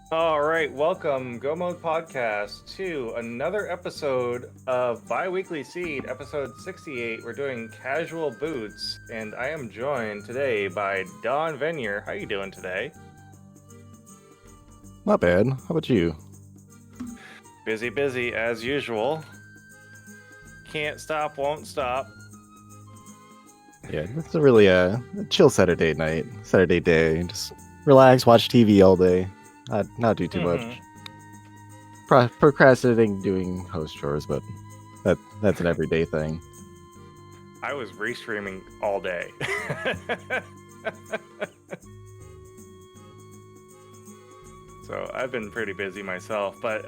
All right, welcome, Go Mode Podcast, to another episode of Biweekly Seed, episode 68. We're doing casual boots, and I am joined today by Dawnvenure. How you doing today? Not bad. How about you? Busy, busy as usual. Can't stop, won't stop. Yeah, it's a really a chill Saturday night, Saturday day. Just relax, watch TV all day. Not do too much. Procrastinating doing host chores, but that's an everyday thing. I was restreaming all day. So I've been pretty busy myself, but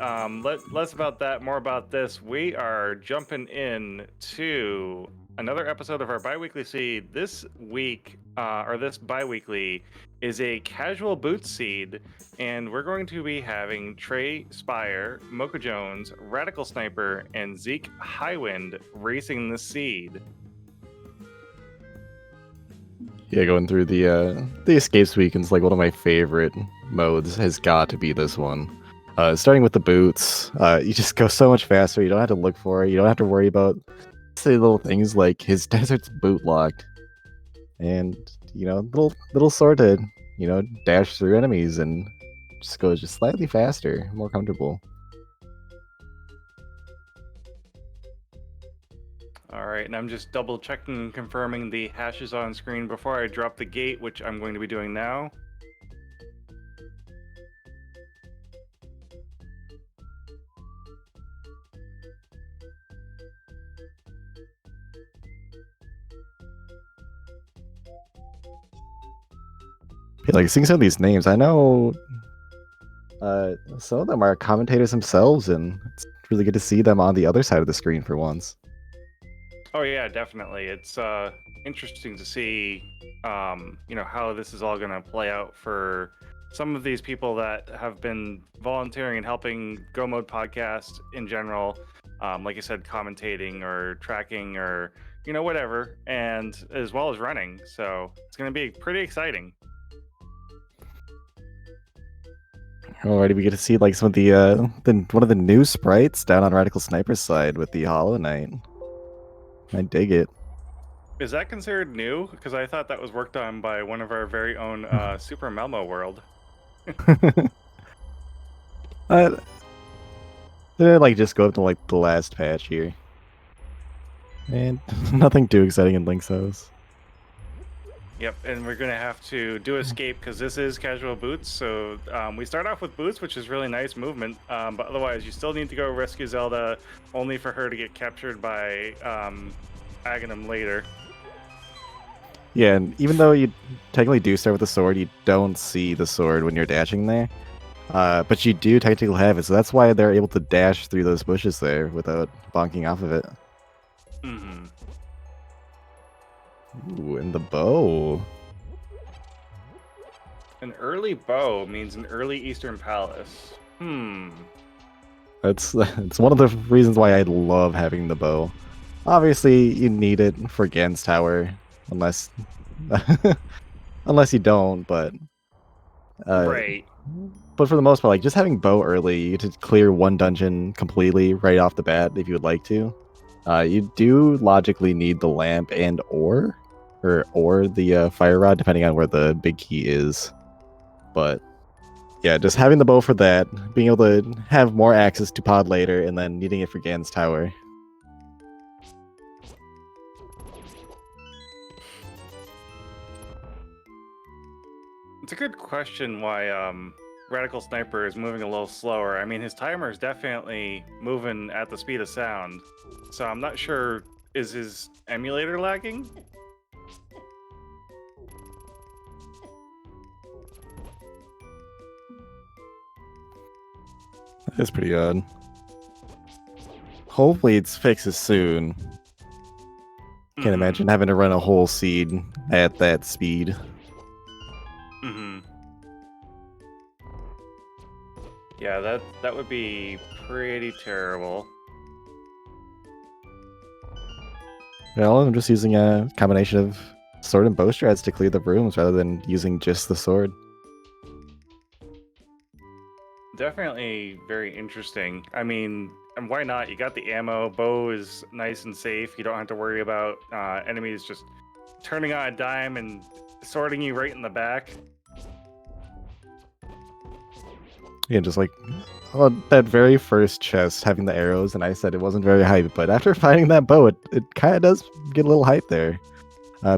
less about that, more about this. We are jumping in to another episode of our Biweekly Seed. This week, or this Biweekly, is a casual boot seed, and we're going to be having TreySpyre, mochajones, RadicalSniper, and ZekeHighwind racing the seed. Yeah, going through the escapes weekends, like one of my favorite modes has got to be this one. Starting with the boots, you just go so much faster. You don't have to look for it. You don't have to worry about silly little things like his desert's boot locked, and little sword to dash through enemies and just goes just slightly faster, more comfortable. All right, and I'm just double checking and confirming the hashes on screen before I drop the gate, which I'm going to be doing now. Like seeing some of these names, I know some of them are commentators themselves, and it's really good to see them on the other side of the screen for once. Oh yeah, definitely. It's interesting to see, how this is all going to play out for some of these people that have been volunteering and helping Go Mode Podcast in general. Like I said, commentating or tracking or whatever, and as well as running. So it's going to be pretty exciting. Alrighty, we get to see like some of the one of the new sprites down on Radical Sniper's side with the Hollow Knight. I dig it. Is that considered new? Because I thought that was worked on by one of our very own Super Malmo World. They like just go up to like the last patch here, and nothing too exciting in Link's house. Yep, and we're gonna have to do escape because this is casual boots. So we start off with boots, which is really nice movement. But otherwise, you still need to go rescue Zelda, only for her to get captured by Aghanim later. Yeah, and even though you technically do start with the sword, you don't see the sword when you're dashing there. But you do technically have it, so that's why they're able to dash through those bushes there without bonking off of it. Mm-hmm. Ooh, and the bow. An early bow means an early Eastern Palace. It's one of the reasons why I love having the bow. Obviously, you need it for Gan's Tower, unless unless you don't. But Right. But for the most part, like just having bow early, you get to clear one dungeon completely right off the bat if you would like to. You do logically need the lamp and or the fire rod, depending on where the big key is. But yeah, just having the bow for that, being able to have more access to pod later, and then needing it for Gan's Tower. It's a good question why Radical Sniper is moving a little slower. I mean, his timer is definitely moving at the speed of sound. So I'm not sure, is his emulator lagging? That's pretty odd. Hopefully it's fixes soon. Can't imagine having to run a whole seed at that speed. Yeah, that would be pretty terrible. Well, I'm just using a combination of sword and bow strats to clear the rooms rather than using just the sword. Definitely very interesting. I mean, and why not? You got the ammo. Bow is nice and safe. You don't have to worry about enemies just turning on a dime and sorting you right in the back. Yeah, just like on that very first chest having the arrows, and I said it wasn't very hype, but after finding that bow, it kind of does get a little hype there.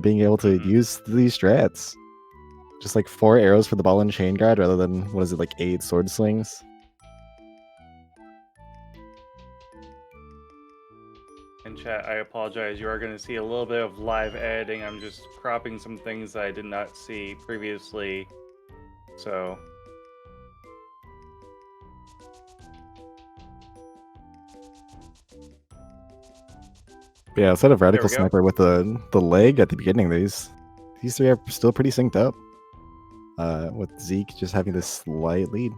Being able to use these strats. Just like 4 arrows for the ball and chain guard rather than, what is it, like 8 sword slings? In chat, I apologize. You are going to see a little bit of live editing. I'm just cropping some things that I did not see previously. So. Yeah, instead of There Radical we go. Sniper with the leg at the beginning, these 3 are still pretty synced up. With Zeke just having this slight lead.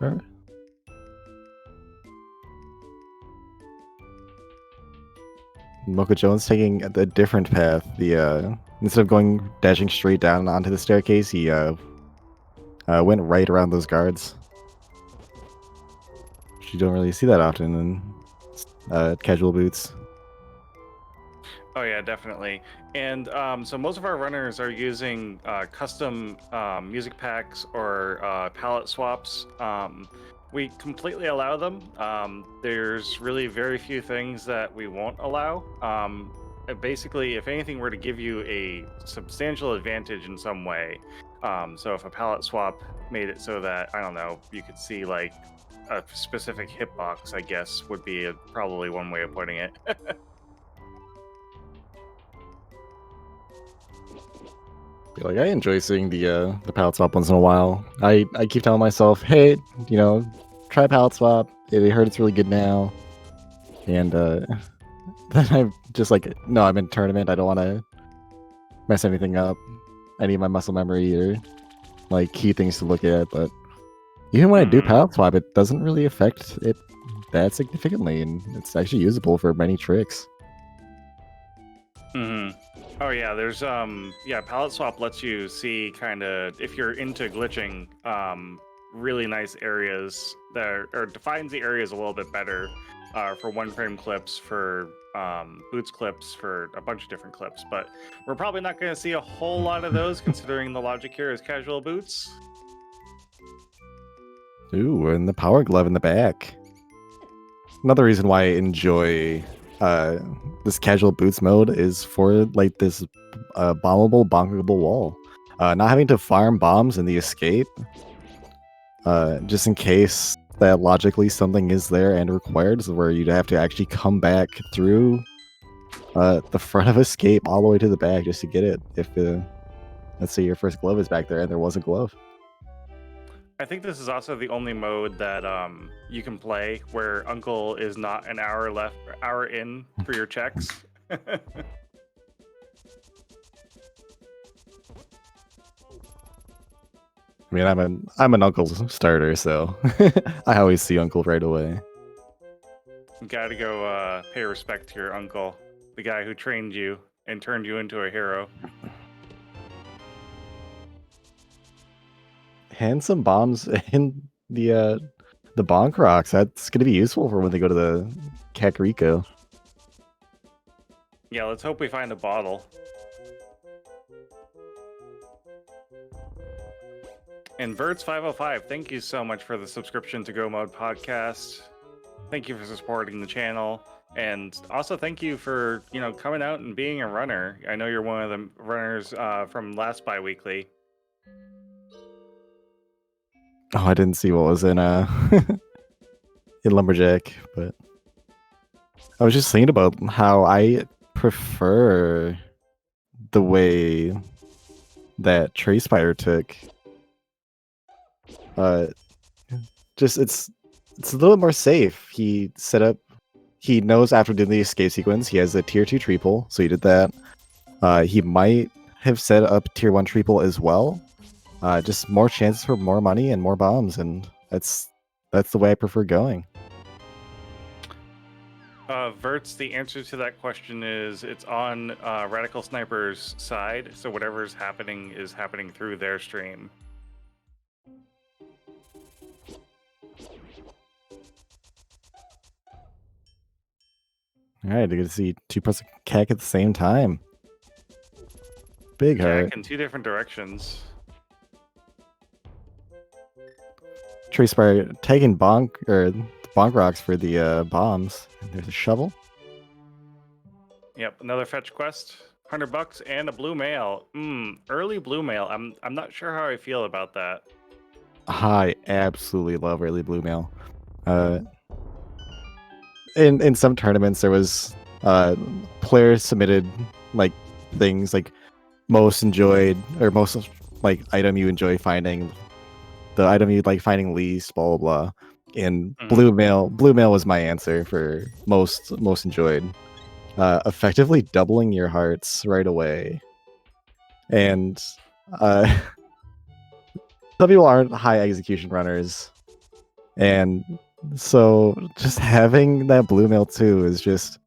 Alright. mochajones taking a different path. The instead of going dashing straight down onto the staircase, he went right around those guards. Which you don't really see that often in casual boots. Oh yeah, definitely. And so most of our runners are using custom music packs or palette swaps. We completely allow them. There's really very few things that we won't allow. Basically, if anything were to give you a substantial advantage in some way, so if a palette swap made it so that, I don't know, you could see like a specific hitbox, I guess would be probably one way of putting it. Like, I enjoy seeing the palette swap once in a while. I keep telling myself, hey, try palette swap. I heard it's really good now. And then I'm just like, no, I'm in tournament. I don't want to mess anything up. I need my muscle memory or like key things to look at. But even when I do palette swap, it doesn't really affect it that significantly, and it's actually usable for many tricks. Oh yeah, there's palette swap lets you see kind of, if you're into glitching, really nice areas that or defines the areas a little bit better for one frame clips, for boots clips, for a bunch of different clips. But we're probably not going to see a whole lot of those considering the logic here is casual boots. Ooh, and the power glove in the back. Another reason why I enjoy this casual boots mode is for like this bombable, bonkable wall. Not having to farm bombs in the escape, just in case that logically something is there and required, so where you'd have to actually come back through the front of escape all the way to the back just to get it. If let's say your first glove is back there and there was a glove. I think this is also the only mode that you can play where Uncle is not an hour in for your checks. I mean, I'm an Uncle starter, so I always see Uncle right away. You gotta go pay respect to your uncle, the guy who trained you and turned you into a hero. And some bombs in the bonk rocks. That's gonna be useful for when they go to the Kakariko. Yeah, let's hope we find a bottle. And Verts505, thank you so much for the subscription to Go Mode Podcast. Thank you for supporting the channel. And also thank you for, coming out and being a runner. I know you're one of the runners from last Biweekly. Oh, I didn't see what was in in Lumberjack, but I was just thinking about how I prefer the way that TreySpyre took. Just it's a little more safe. He knows after doing the escape sequence, he has a tier 2 triple, so he did that. He might have set up tier 1 triple as well. Just more chances for more money and more bombs, and that's the way I prefer going. Verts, the answer to that question is it's on Radical Sniper's side, so whatever's happening is happening through their stream. All right, I get to see 2 plus a cack at the same time. Big heart. Cack in 2 different directions. TreySpyre taking bonk rocks for the bombs. There's a shovel. Yep, another fetch quest. $100 and a blue mail. Early blue mail. I'm not sure how I feel about that. I absolutely love early blue mail. In some tournaments there was players submitted like things like most enjoyed or most like item you enjoy finding, the item you'd like finding least, blah blah blah. And blue mail was my answer for most enjoyed. Effectively doubling your hearts right away. And some people aren't high execution runners, and so just having that blue mail too is just,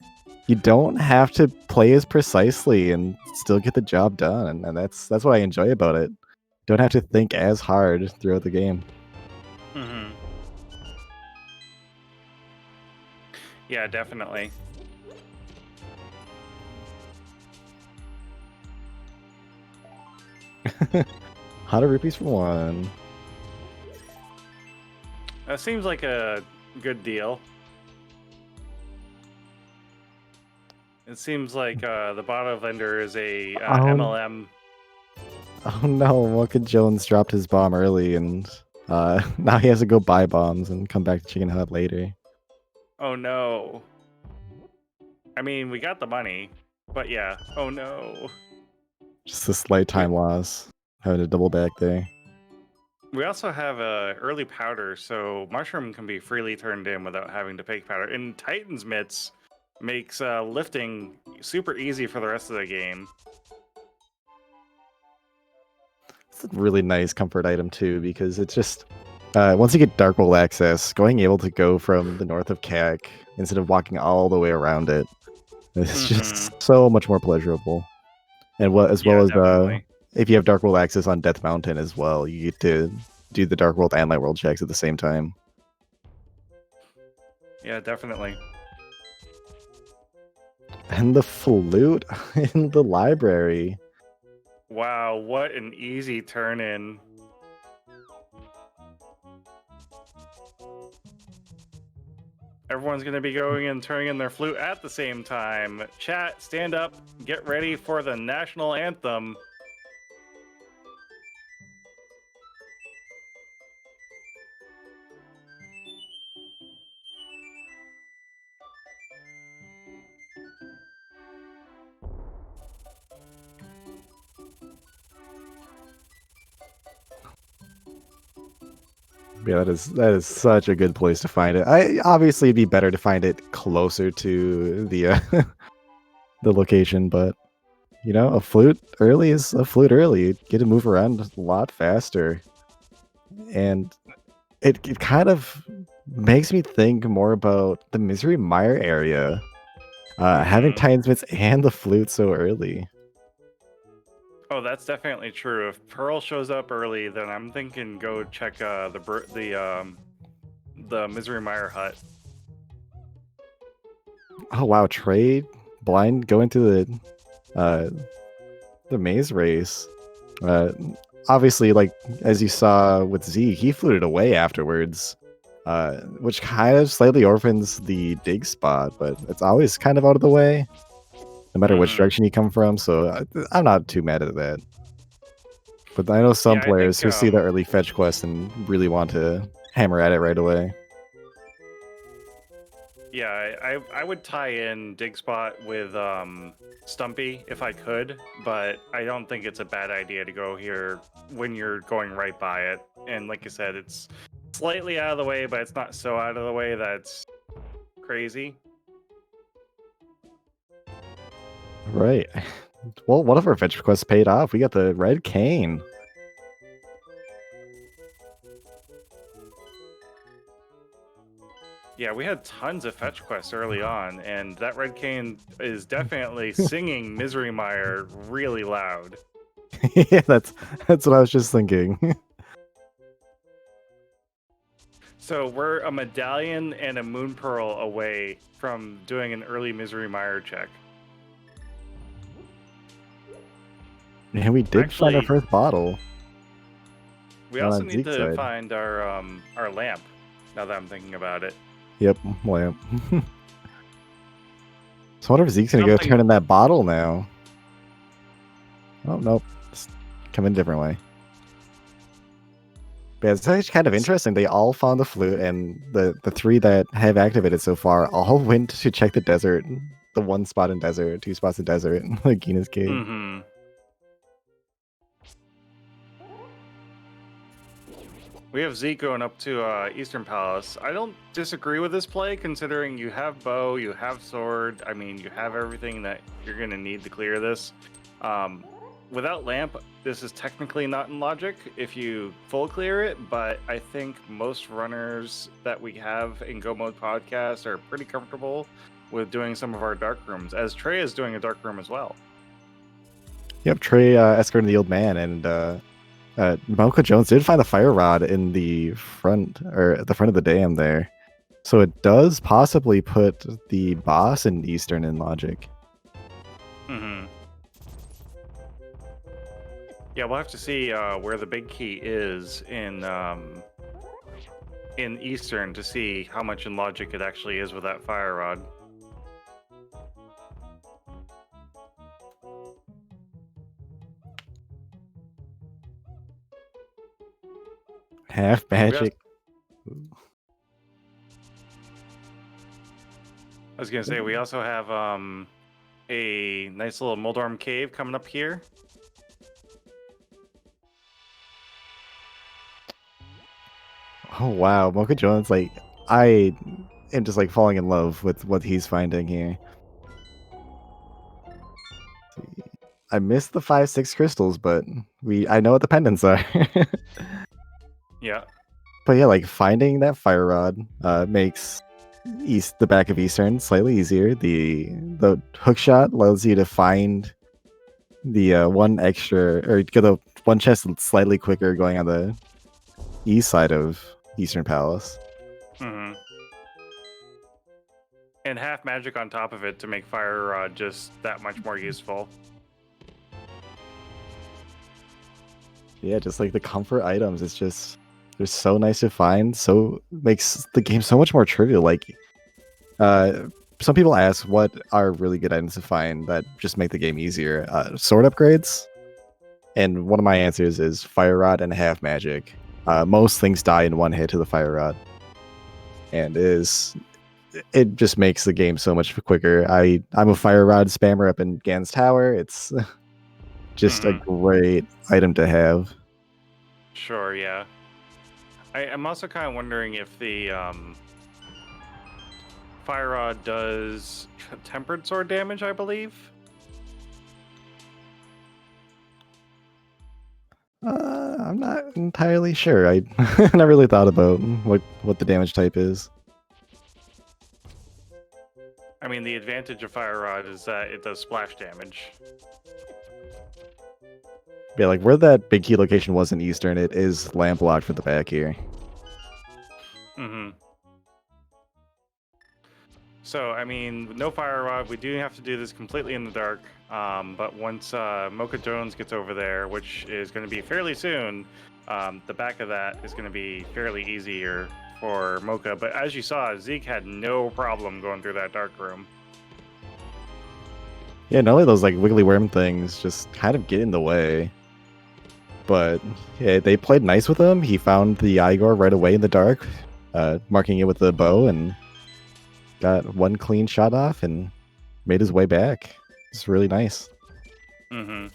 you don't have to play as precisely and still get the job done, and that's what I enjoy about it. Don't have to think as hard throughout the game. Yeah, definitely. $100 rupees for 1. That seems like a good deal. It seems like the bottom vendor is a MLM. Oh no, mochajones dropped his bomb early, and now he has to go buy bombs and come back to Chicken Hut later. Oh no. I mean, we got the money, but yeah. Oh no. Just a slight time loss, having to double back there. We also have early powder, so mushroom can be freely turned in without having to pick powder. And Titan's Mitts makes lifting super easy for the rest of the game. It's a really nice comfort item too, because it's just once you get Dark World access, able to go from the north of CAC instead of walking all the way around it, it's just so much more pleasurable. And as well as if you have Dark World access on Death Mountain as well, you get to do the Dark World and Light World checks at the same time. Yeah, definitely. And the flute in the library. Wow, what an easy turn in. Everyone's going to be going and turning in their flute at the same time. Chat, stand up, get ready for the national anthem. Yeah, that is such a good place to find it. Obviously it'd be better to find it closer to the the location, but you know, a flute early is a flute early. You get to move around a lot faster, and it kind of makes me think more about the Misery Mire area. Having Titan's Mitts and the flute so early. Oh, that's definitely true. If Pearl shows up early, then I'm thinking go check the Misery Mire hut. Oh wow, Trey blind going to the maze race. Obviously, like as you saw with Zeke, he fluted away afterwards, which kind of slightly orphans the dig spot, but it's always kind of out of the way, no matter which direction you come from. So I'm not too mad at that. But I know some players who see the early fetch quest and really want to hammer at it right away. Yeah, I would tie in dig spot with Stumpy if I could, but I don't think it's a bad idea to go here when you're going right by it. And like I said, it's slightly out of the way, but it's not so out of the way that's crazy. Right. Well, one of our fetch quests paid off. We got the red cane. Yeah, we had tons of fetch quests early on, and that red cane is definitely singing Misery Mire really loud. Yeah, that's what I was just thinking. So we're a medallion and a moon pearl away from doing an early misery mire check. Yeah, we did find our Actually, first bottle. We Not also on need Zeke's to side. find our lamp. Now that I'm thinking about it. Yep, lamp. So I wonder if Zeke's gonna go Something- turn in that bottle now. Oh nope, it's come in a different way. But it's actually kind of interesting. They all found the flute, and the three that have activated so far all went to check the desert. The one spot in desert, 2 spots in desert, like Gina's cave. Mm-hmm. We have Zeke going up to Eastern Palace. I don't disagree with this play, considering you have bow, you have sword. I mean, you have everything that you're going to need to clear this. Without lamp, this is technically not in logic if you full clear it, but I think most runners that we have in Go Mode Podcast are pretty comfortable with doing some of our dark rooms, as Trey is doing a dark room as well. Yep, Trey escorting the old man, and mochajones did find the fire rod in the front, or at the front of the dam there. So it does possibly put the boss in Eastern in logic. Mm-hmm. Yeah, we'll have to see where the big key is in Eastern to see how much in logic it actually is with that fire rod. Half magic. I was gonna say we also have a nice little Moldorm cave coming up here. Oh wow, mochajones, like I am just like falling in love with what he's finding here. I missed the 5-6 crystals, but I know what the pendants are. Yeah. But yeah, like finding that fire rod makes the back of Eastern slightly easier. The hook shot allows you to find the one extra, or get the one chest slightly quicker going on the east side of Eastern Palace. Mm-hmm. And half magic on top of it to make fire rod just that much more useful. Yeah, just like the comfort items, it's just they're so nice to find. So makes the game so much more trivial. Like, some people ask what are really good items to find that just make the game easier. Sword upgrades, and one of my answers is fire rod and half magic. Most things die in one hit to the fire rod, and it just makes the game so much quicker. I'm a fire rod spammer up in Gan's Tower. It's just a great item to have. Sure, yeah. I'm also kind of wondering if the fire rod does tempered sword damage, I believe. I'm not entirely sure. I never really thought about what the damage type is. I mean, the advantage of fire rod is that it does splash damage. Yeah, like where that big key location was in Eastern, it is lamp locked for the back here. Mm-hmm. So, I mean, no fire rod. We do have to do this completely in the dark. But once mochajones gets over there, which is going to be fairly soon, the back of that is going to be fairly easier for Mocha. But as you saw, Zeke had no problem going through that dark room. Yeah, not only those like wiggly worm things just kind of get in the way. But yeah, they played nice with him. He found the Igor right away in the dark, marking it with the bow, and got one clean shot off and made his way back. It's really nice. Mm-hmm.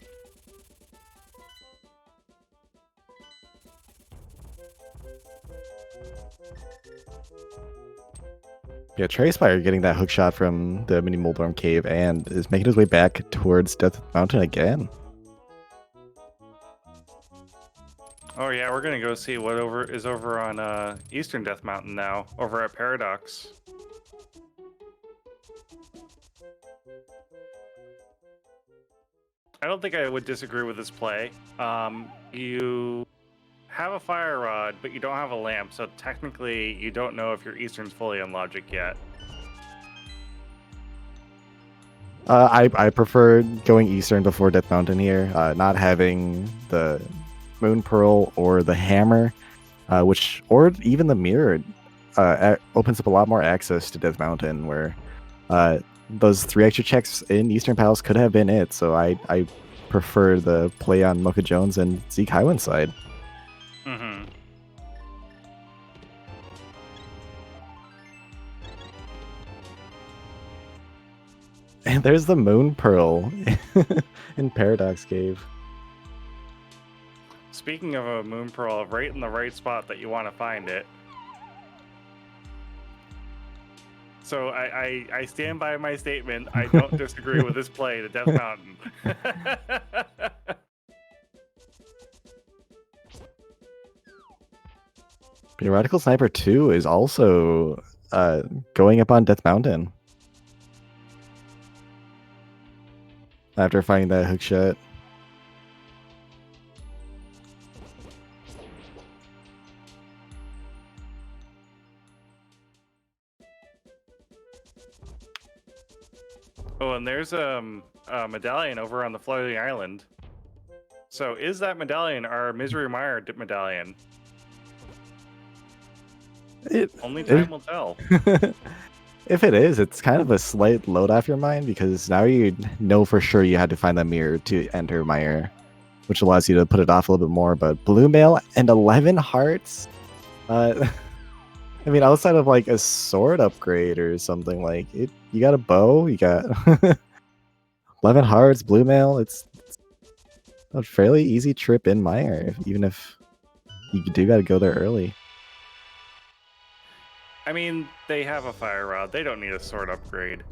Yeah, TreySpyre getting that hook shot from the mini Moldorm cave and is making his way back towards Death Mountain again. Oh yeah, we're gonna go see what is over on Eastern Death Mountain now, over at Paradox. I don't think I would disagree with this play. You have a fire rod, but you don't have a lamp, so technically you don't know if your Eastern's fully on logic yet. I prefer going Eastern before Death Mountain here, not having the Moon Pearl or the Hammer, or even the Mirror, opens up a lot more access to Death Mountain, where those 3 extra checks in Eastern Palace could have been it. So I prefer the play on mochajones and ZekeHiwind side. Mm-hmm. And there's the Moon Pearl in Paradox Cave. Speaking of a Moon Pearl, right in the right spot that you want to find it. So I stand by my statement. I don't disagree with this play to Death Mountain. RadicalSniper99 is also going up on Death Mountain after finding that hook shot. Oh, and there's a medallion over on the floating island. So is that medallion our Misery Mire medallion? Only time will tell. If it is, it's kind of a slight load off your mind, because now you know for sure you had to find that mirror to enter Mire, which allows you to put it off a little bit more. But Blue Mail and 11 hearts? I mean, outside of like a sword upgrade or something, like you got a bow, you got 11 hearts, Blue Mail. It's a fairly easy trip in Mire, even if you do got to go there early. I mean, they have a fire rod. They don't need a sword upgrade.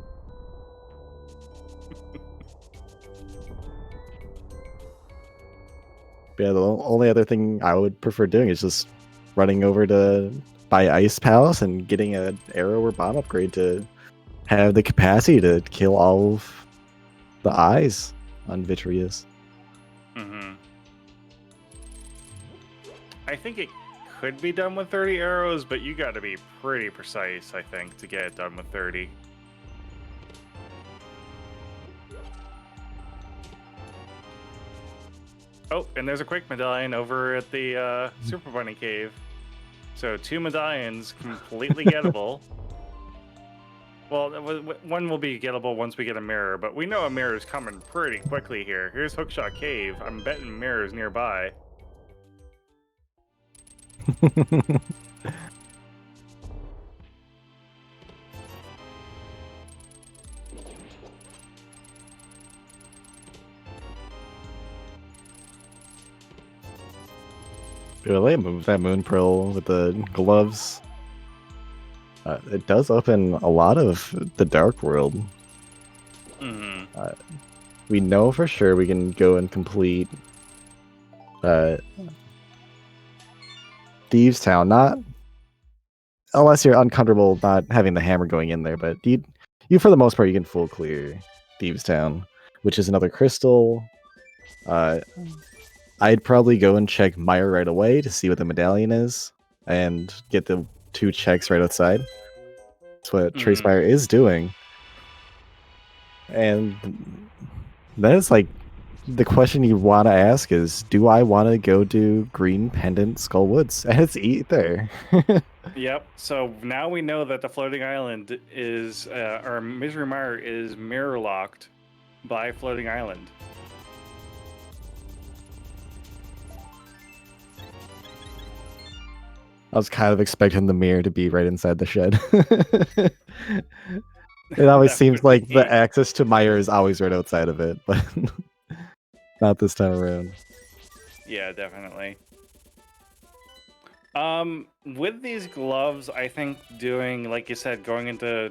Yeah, the only other thing I would prefer doing is just running over to buy Ice Palace and getting an arrow or bomb upgrade to have the capacity to kill all of the eyes on Vitreous. Mm-hmm. I think it could be done with 30 arrows, but you got to be pretty precise, I think, to get it done with 30. Oh, and there's a quick medallion over at the Super Bunny Cave. So 2 medallions, completely gettable. Well, one will be gettable once we get a mirror, but we know a mirror is coming pretty quickly here. Here's Hookshot Cave. I'm betting mirrors nearby. Really move that Moon Pearl with the gloves. It does open a lot of the Dark World. Mm-hmm. We know for sure we can go and complete Thieves Town, not unless you're uncomfortable not having the hammer going in there, but you for the most part you can full clear Thieves Town, which is another crystal. I'd probably go and check Mire right away to see what the medallion is and get the 2 checks right outside. That's what TreySpyre is doing. And then it's like, the question you want to ask is, do I want to go do Green Pendant Skull Woods? And it's Ether. Yep. So now we know that the floating island is, or Misery Mire is mirror locked by floating island. I was kind of expecting the mirror to be right inside the shed. It always seems like the access to Mire is always right outside of it, but not this time around. Yeah, definitely. With these gloves, I think doing, like you said, going into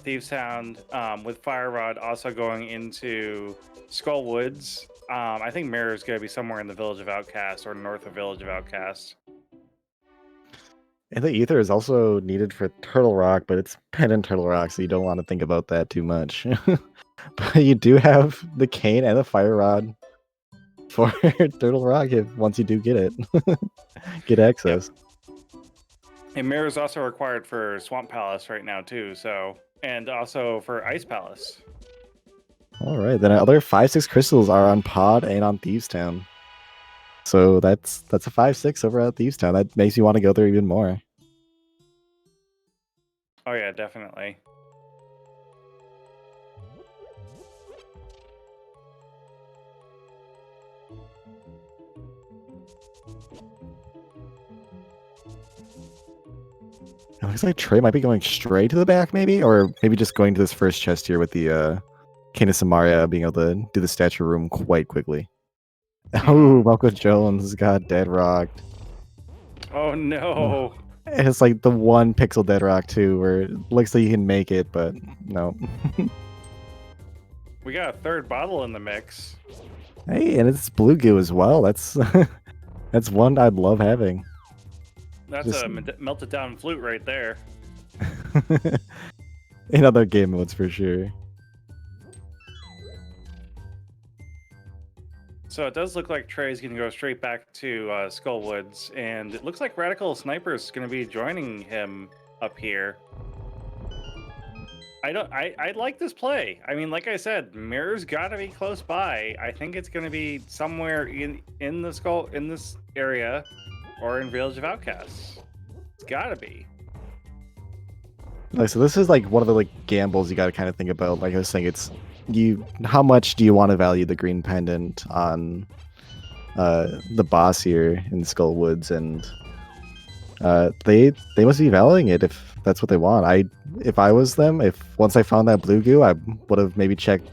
Thieves Town, with Fire Rod, also going into Skull Woods, I think Mirror is going to be somewhere in the Village of Outcast or north of Village of Outcast. And the Ether is also needed for Turtle Rock, but it's Pendant Turtle Rock, so you don't want to think about that too much. But you do have the Cane and the Fire Rod for Turtle Rock once you do get it. Get access. And mirror is also required for Swamp Palace right now too. So, and also for Ice Palace. All right, then other 5/6 crystals are on Pod and on Thieves Town. So that's a 5/6 over at Thieves Town. That makes you want to go there even more. Oh yeah, definitely. It looks like Trey might be going straight to the back, maybe, or maybe just going to this first chest here with the King of Samaria being able to do the statue room quite quickly. Oh, mochajones got dead rocked. Oh no. It's like the one pixel dead rock too, where it looks like you can make it, but no. We got a third bottle in the mix. Hey, and it's blue goo as well. That's that's one I'd love having. That's Just... a melted down flute right there. In other game modes for sure. So it does look like Trey's going to go straight back to Skullwoods, and it looks like RadicalSniper is going to be joining him up here. I like this play. I mean, like I said, Mirror's got to be close by. I think it's going to be somewhere in this area, or in Village of Outcasts. It's got to be. Like, so this is like one of the gambles you got to kind of think about. Like I was saying, it's how much do you want to value the green pendant on the boss here in Skullwoods, and they must be valuing it if that's what they want. If I was them, once I found that blue goo, I would have maybe checked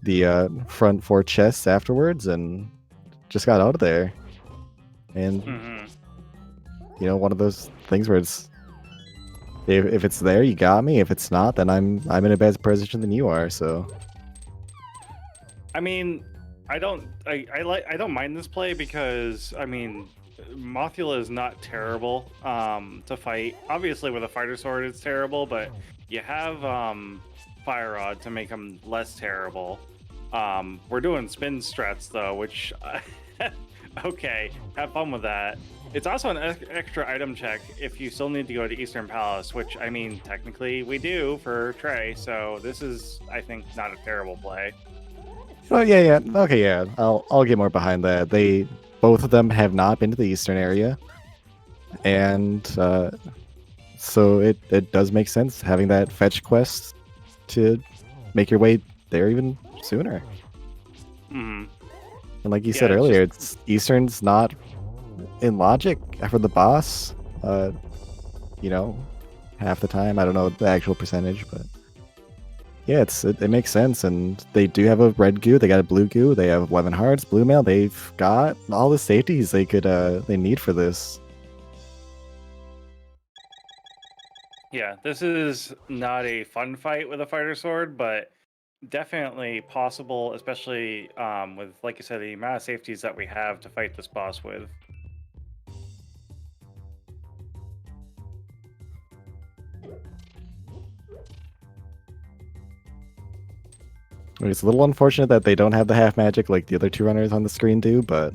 the front 4 chests afterwards and just got out of there. And you know, one of those things where it's if it's there, you got me. If it's not, then I'm in a better position than you are. So, I mean, I don't mind this play because I mean, Mothula is not terrible to fight. Obviously, with a fighter sword, it's terrible, but you have Fire Rod to make him less terrible. We're doing spin strats though, which okay, have fun with that. It's also an extra item check if you still need to go to Eastern Palace, which, I mean, technically we do for Trey, so this is, I think, not a terrible play. Oh yeah. Okay, yeah. I'll get more behind that. Both of them have not been to the Eastern area, and so it does make sense having that fetch quest to make your way there even sooner. Mm-hmm. And like you said earlier, it's Eastern's not in logic for the boss, you know, half the time. I don't know the actual percentage, but yeah, it makes sense. And they do have a red goo, they got a blue goo, they have 11 hearts, blue mail. They've got all the safeties they need for this. Yeah, this is not a fun fight with a fighter sword, but definitely possible, especially with, like I said, the amount of safeties that we have to fight this boss with. It's a little unfortunate that they don't have the half magic like the other 2 runners on the screen do, but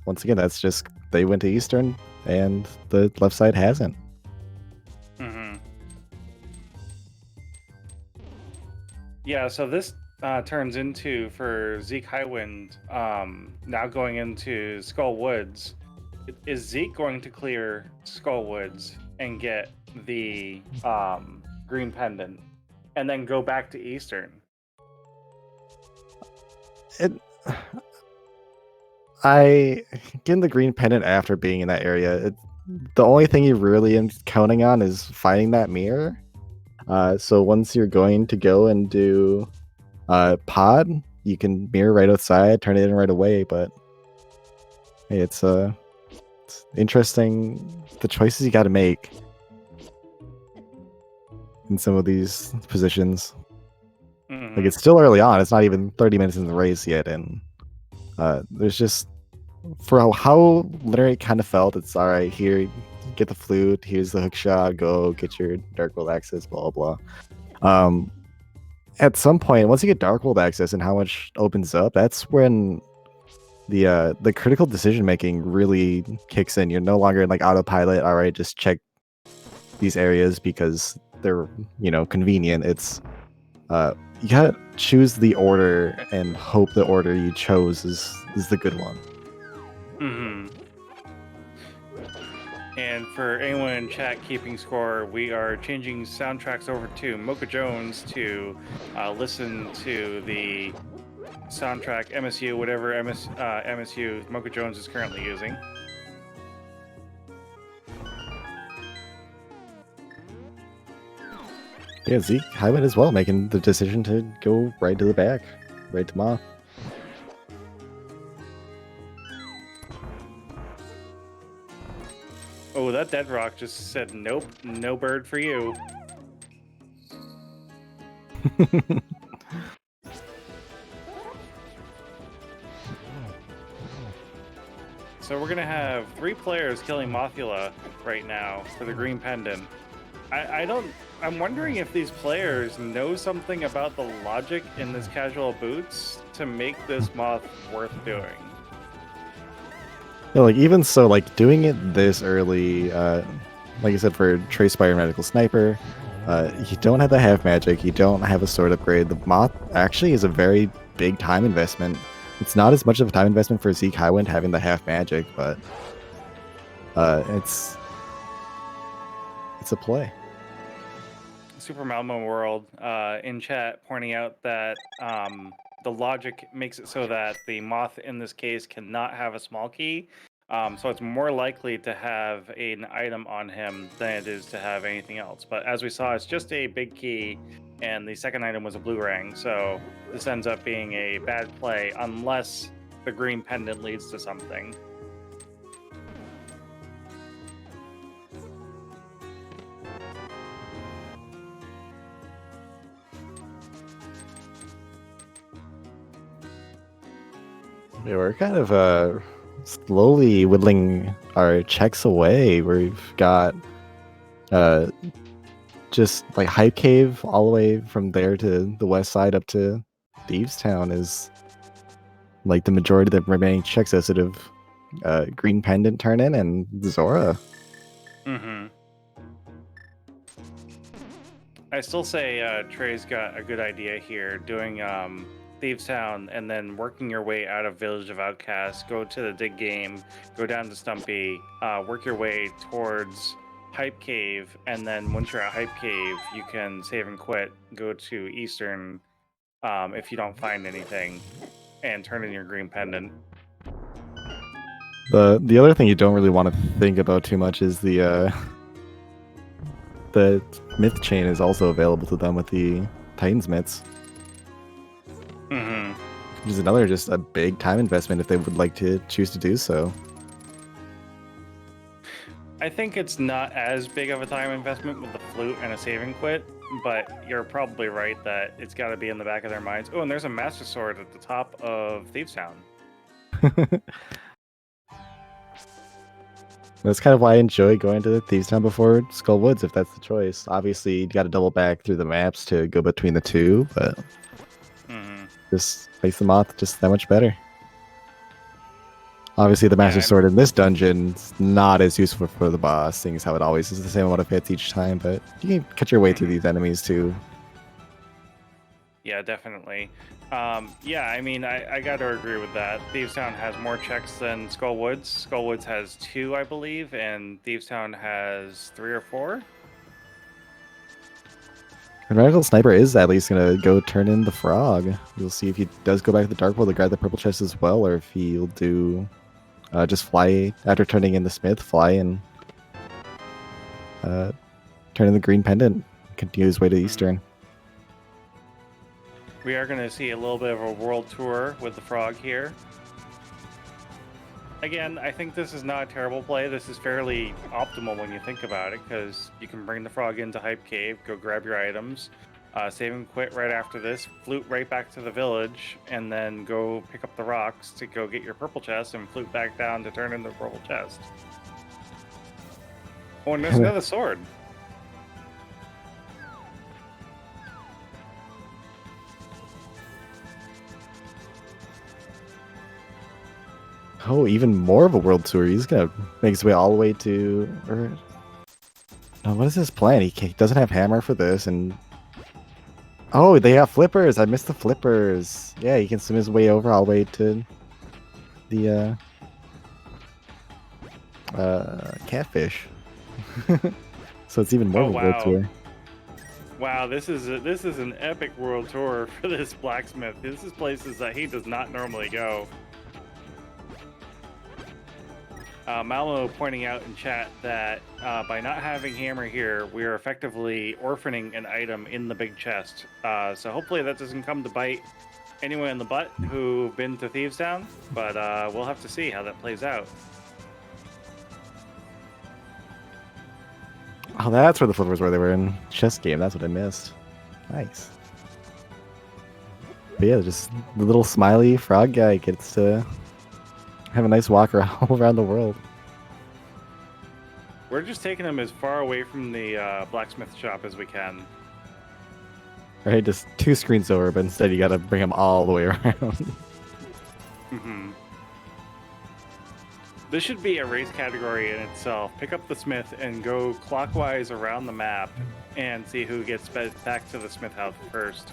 once again, that's just they went to Eastern and the left side hasn't. Yeah, so this turns into, for ZekeHighwind, now going into Skullwoods. Is Zeke going to clear Skullwoods and get the green pendant and then go back to Eastern? Getting the green pendant after being in that area, the only thing you really am counting on is finding that mirror. So once you're going to go and do pod, you can mirror right outside, turn it in right away. But hey, it's interesting the choices you got to make in some of these positions. Like, it's still early on. It's not even 30 minutes in the race yet, and there's just, for how linear it kind of felt, it's all right, here, get the flute, here's the hook shot, go get your Dark World access, blah blah. At some point, once you get Dark World access and how much opens up, that's when the critical decision making really kicks in. You're no longer in like autopilot. All right, just check these areas because they're convenient. It's you gotta choose the order and hope the order you chose is the good one. Mm-hmm. And for anyone in chat keeping score, we are changing soundtracks over to mochajones to listen to the soundtrack MSU, whatever MSU mochajones is currently using. Yeah, ZekeHiwind as well, making the decision to go right to the back, right to Moth. Oh, that dead rock just said, nope, no bird for you. So we're gonna have 3 players killing Mothula right now for the green pendant. I'm wondering if these players know something about the logic in this casual boots to make this moth worth doing. Yeah, like even so, like doing it this early, like I said for TreySpyre Medical Sniper, you don't have the half magic, you don't have a sword upgrade. The Moth actually is a very big time investment. It's not as much of a time investment for ZekeHiwind having the half magic, but it's a play. Super Malmo World in chat pointing out that the logic makes it so that the moth in this case cannot have a small key. So it's more likely to have an item on him than it is to have anything else. But as we saw, it's just a big key, and the second item was a blue ring. So this ends up being a bad play unless the green pendant leads to something. Yeah, we're kind of slowly whittling our checks away. We've got just like Hype Cave all the way from there to the west side up to Thieves Town is like the majority of the remaining checks as sort of Green Pendant turn in and Zora. Mm-hmm. I still say Trey's got a good idea here, doing Thieves Town and then working your way out of Village of Outcasts, go to the Dig Game, go down to Stumpy, work your way towards Hype Cave, and then once you're at Hype Cave, you can save and quit, go to Eastern if you don't find anything, and turn in your green pendant. The other thing you don't really want to think about too much is the myth chain is also available to them with the Titan's myths. Mm-hmm. Which is another just a big time investment if they would like to choose to do so. I think it's not as big of a time investment with the flute and a save and quit, but you're probably right that it's got to be in the back of their minds. Oh, and there's a Master Sword at the top of Thieves Town. That's kind of why I enjoy going to Thieves Town before Skull Woods, if that's the choice. Obviously, you got to double back through the maps to go between the two, but just place the Moth just that much better. Obviously, the Master Sword in this dungeon is not as useful for the boss, seeing as how it always is the same amount of hits each time, but you can cut your way through these enemies too. Yeah, definitely. Yeah, I mean, I got to agree with that. Thieves Town has more checks than Skull Woods. Skull Woods has 2, I believe, and Thieves Town has 3 or 4. And RadicalSniper is at least going to go turn in the frog. We'll see if he does go back to the Dark World to grab the purple chest as well, or if he'll do just fly after turning in the Smith, fly and turn in the green pendant, continue his way to Eastern. We are going to see a little bit of a world tour with the frog here. Again, I think this is not a terrible play. This is fairly optimal when you think about it, because you can bring the frog into Hype Cave, go grab your items, save and quit right after this, flute right back to the village, and then go pick up the rocks to go get your purple chest and flute back down to turn in the purple chest. Oh, and there's another sword. Oh, even more of a world tour. He's gonna make his way all the way to. No, what is his plan? He doesn't have hammer for this, and oh, they have flippers. I missed the flippers. Yeah, he can swim his way over all the way to the catfish. So it's even more of a world tour. Wow, this is an epic world tour for this blacksmith. This is places that he does not normally go. Malmo pointing out in chat that by not having hammer here, we are effectively orphaning an item in the big chest. So hopefully that doesn't come to bite anyone in the butt who've been to Thieves Town, but we'll have to see how that plays out. Oh, that's where the flippers were. They were in chess game. That's what I missed. Nice. But yeah, just the little smiley frog guy gets to have a nice walk all around the world. We're just taking him as far away from the blacksmith shop as we can. Right, just 2 screens over, but instead you gotta bring him all the way around. Mm-hmm. This should be a race category in itself. Pick up the smith and go clockwise around the map and see who gets back to the smith house first.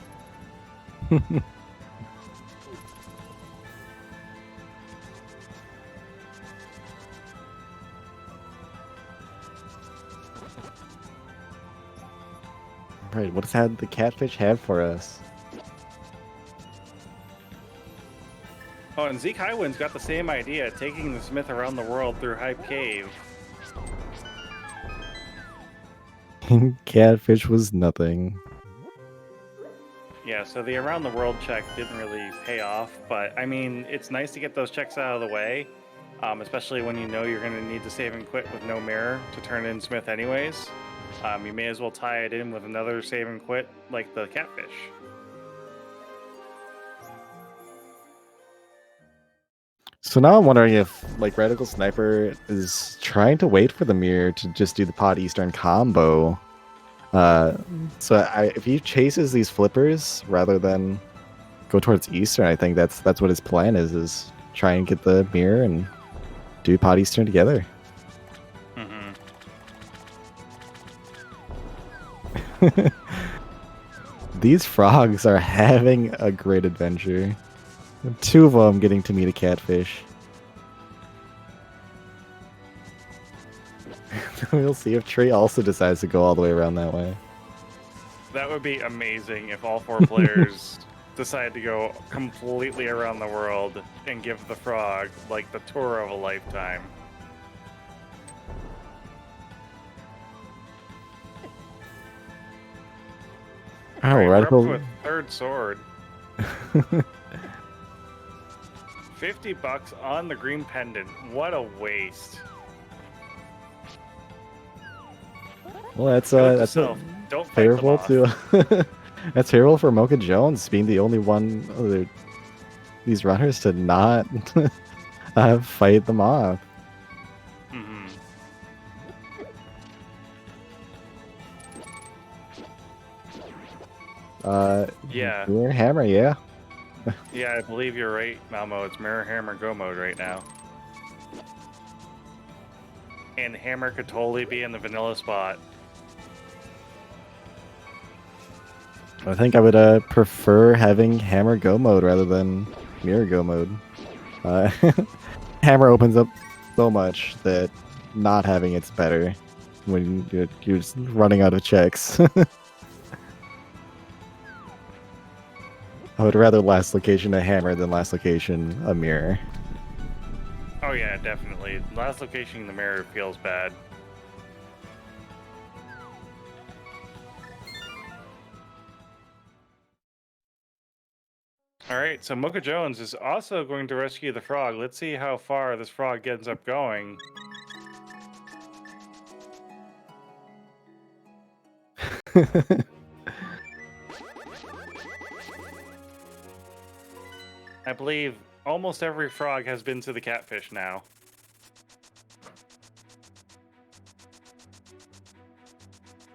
Right, what does the catfish have for us? Oh, and ZekeHighwind's got the same idea, taking the smith around the world through Hype Cave. Catfish was nothing. Yeah, so the around the world check didn't really pay off, but I mean, it's nice to get those checks out of the way, especially when you know you're going to need to save and quit with no mirror to turn in smith anyways. You may as well tie it in with another save and quit like the catfish. So now I'm wondering if like Radical Sniper is trying to wait for the mirror to just do the pot Eastern combo. If he chases these flippers rather than go towards Eastern, I think that's what his plan is try and get the mirror and do pot Eastern together. Mm-hmm. These frogs are having a great adventure. 2 of them getting to meet a catfish. We'll see if Trey also decides to go all the way around that way. That would be amazing if all 4 players decide to go completely around the world and give the frog like the tour of a lifetime. Oh, right, Radical. we're up to a 3rd sword. $50 on the green pendant. What a waste. Well, that's Don't favorable to that's favorable for Mocha Jones being the only one of these runners to not fight them off. Mm-hmm. Yeah. Mirror hammer, yeah. Yeah, I believe you're right, Malmo. It's mirror hammer go mode right now. And hammer could totally be in the vanilla spot. I think I would prefer having hammer go mode rather than mirror go mode. Hammer opens up so much that not having it's better when you're just running out of checks. I would rather last location a hammer than last location a mirror. Oh yeah, definitely. Last location in the mirror feels bad. Alright, so Mocha Jones is also going to rescue the frog. Let's see how far this frog ends up going. I believe almost every frog has been to the catfish now.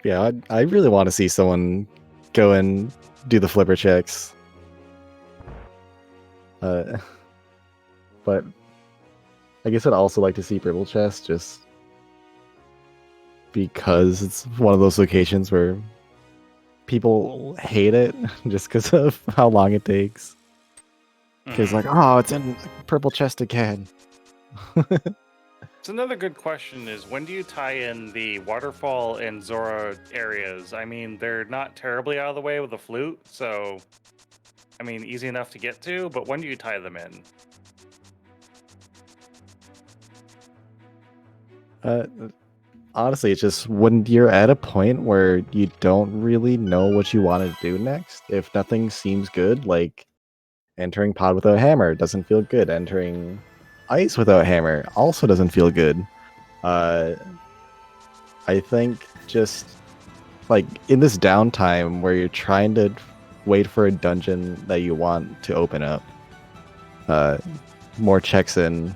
Yeah, I really want to see someone go and do the flipper checks. But I guess I'd also like to see Purple Chest just because it's one of those locations where people hate it just because of how long it takes. Because like, oh, it's in Purple Chest again. So another good question is, when do you tie in the waterfall and Zora areas? I mean, they're not terribly out of the way with the flute, so I mean, easy enough to get to, but when do you tie them in? Honestly, it's just when you're at a point where you don't really know what you want to do next. If nothing seems good, like entering pod without hammer doesn't feel good. Entering ice without hammer also doesn't feel good. I think just like in this downtime where you're trying to wait for a dungeon that you want to open up, more checks in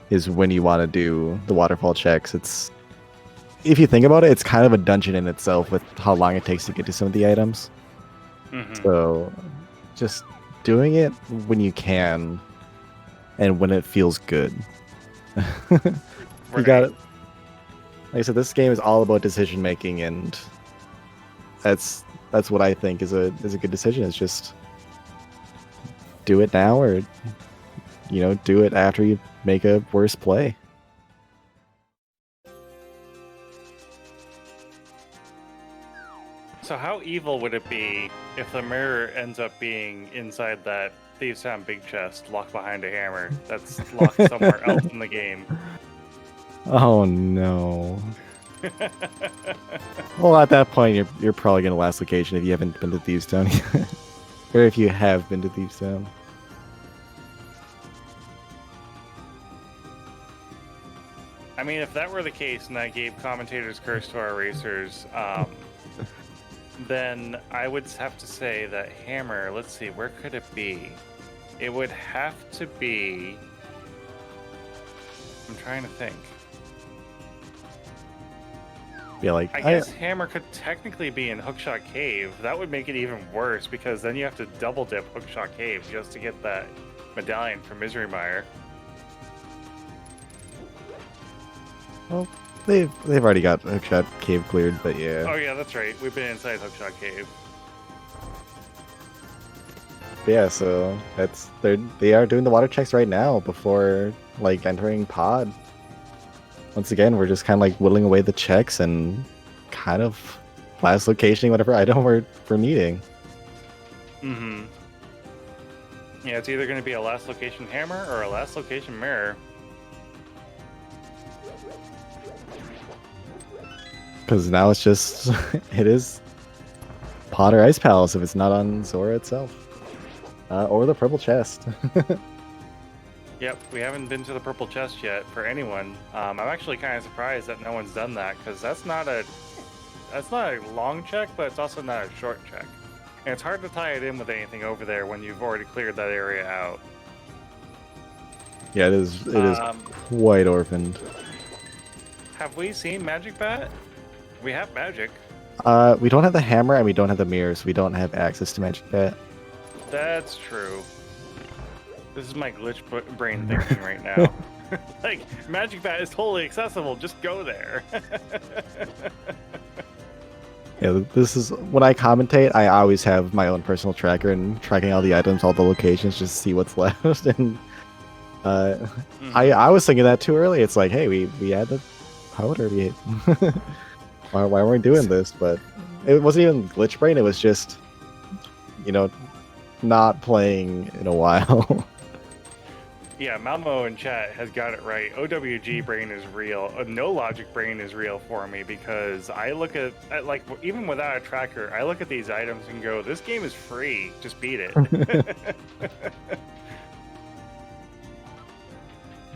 is when you want to do the waterfall checks. It's, if you think about it, it's kind of a dungeon in itself with how long it takes to get to some of the items. So just doing it when you can and when it feels good. You got it. Like I said, this game is all about decision making, and that's what I think is a good decision. It's just do it now, or do it after you make a worse play. So how evil would it be if the mirror ends up being inside that Thieves' Town big chest, locked behind a hammer that's locked somewhere else in the game? Oh no. Well, at that point, you're probably gonna last location if you haven't been to Thieves' Town yet. Or if you have been to Thieves' Town. I mean, if that were the case and that gave Commentator's Curse to our racers, then I would have to say that hammer, let's see, where could it be? It would have to be... I'm trying to think. Yeah, like I guess hammer could technically be in Hookshot Cave. That would make it even worse, because then you have to double dip Hookshot Cave just to get that medallion from Misery Mire. Well, they've already got Hookshot Cave cleared, but yeah. Oh yeah, that's right. We've been inside Hookshot Cave. But yeah, so they are doing the water checks right now before like entering pod. Once again, we're just kind of like whittling away the checks and kind of last locationing whatever item we're needing. Yeah, it's either going to be a last location hammer or a last location mirror. Because now it's just, it is pod or Ice Palace if it's not on Zora itself. Or the purple chest. Yep, we haven't been to the purple chest yet for anyone. I'm actually kind of surprised that no one's done that, because that's not a long check, but it's also not a short check. And it's hard to tie it in with anything over there when you've already cleared that area out. Yeah, it is quite orphaned. Have we seen Magic Bat? We have magic. We don't have the hammer and we don't have the mirror, so we don't have access to Magic Bat. That's true. This is my glitch brain thinking right now. Like, Magic Bat is totally accessible, just go there. Yeah, this is, when I commentate, I always have my own personal tracker and tracking all the items, all the locations, just to see what's left. And I was thinking that too early. It's like, hey, we had the powder. Why weren't we doing this? But it wasn't even glitch brain. It was just, not playing in a while. Yeah, Malmo in chat has got it right. OWG brain is real. No logic brain is real for me, because I look at, like, even without a tracker, I look at these items and go, this game is free. Just beat it.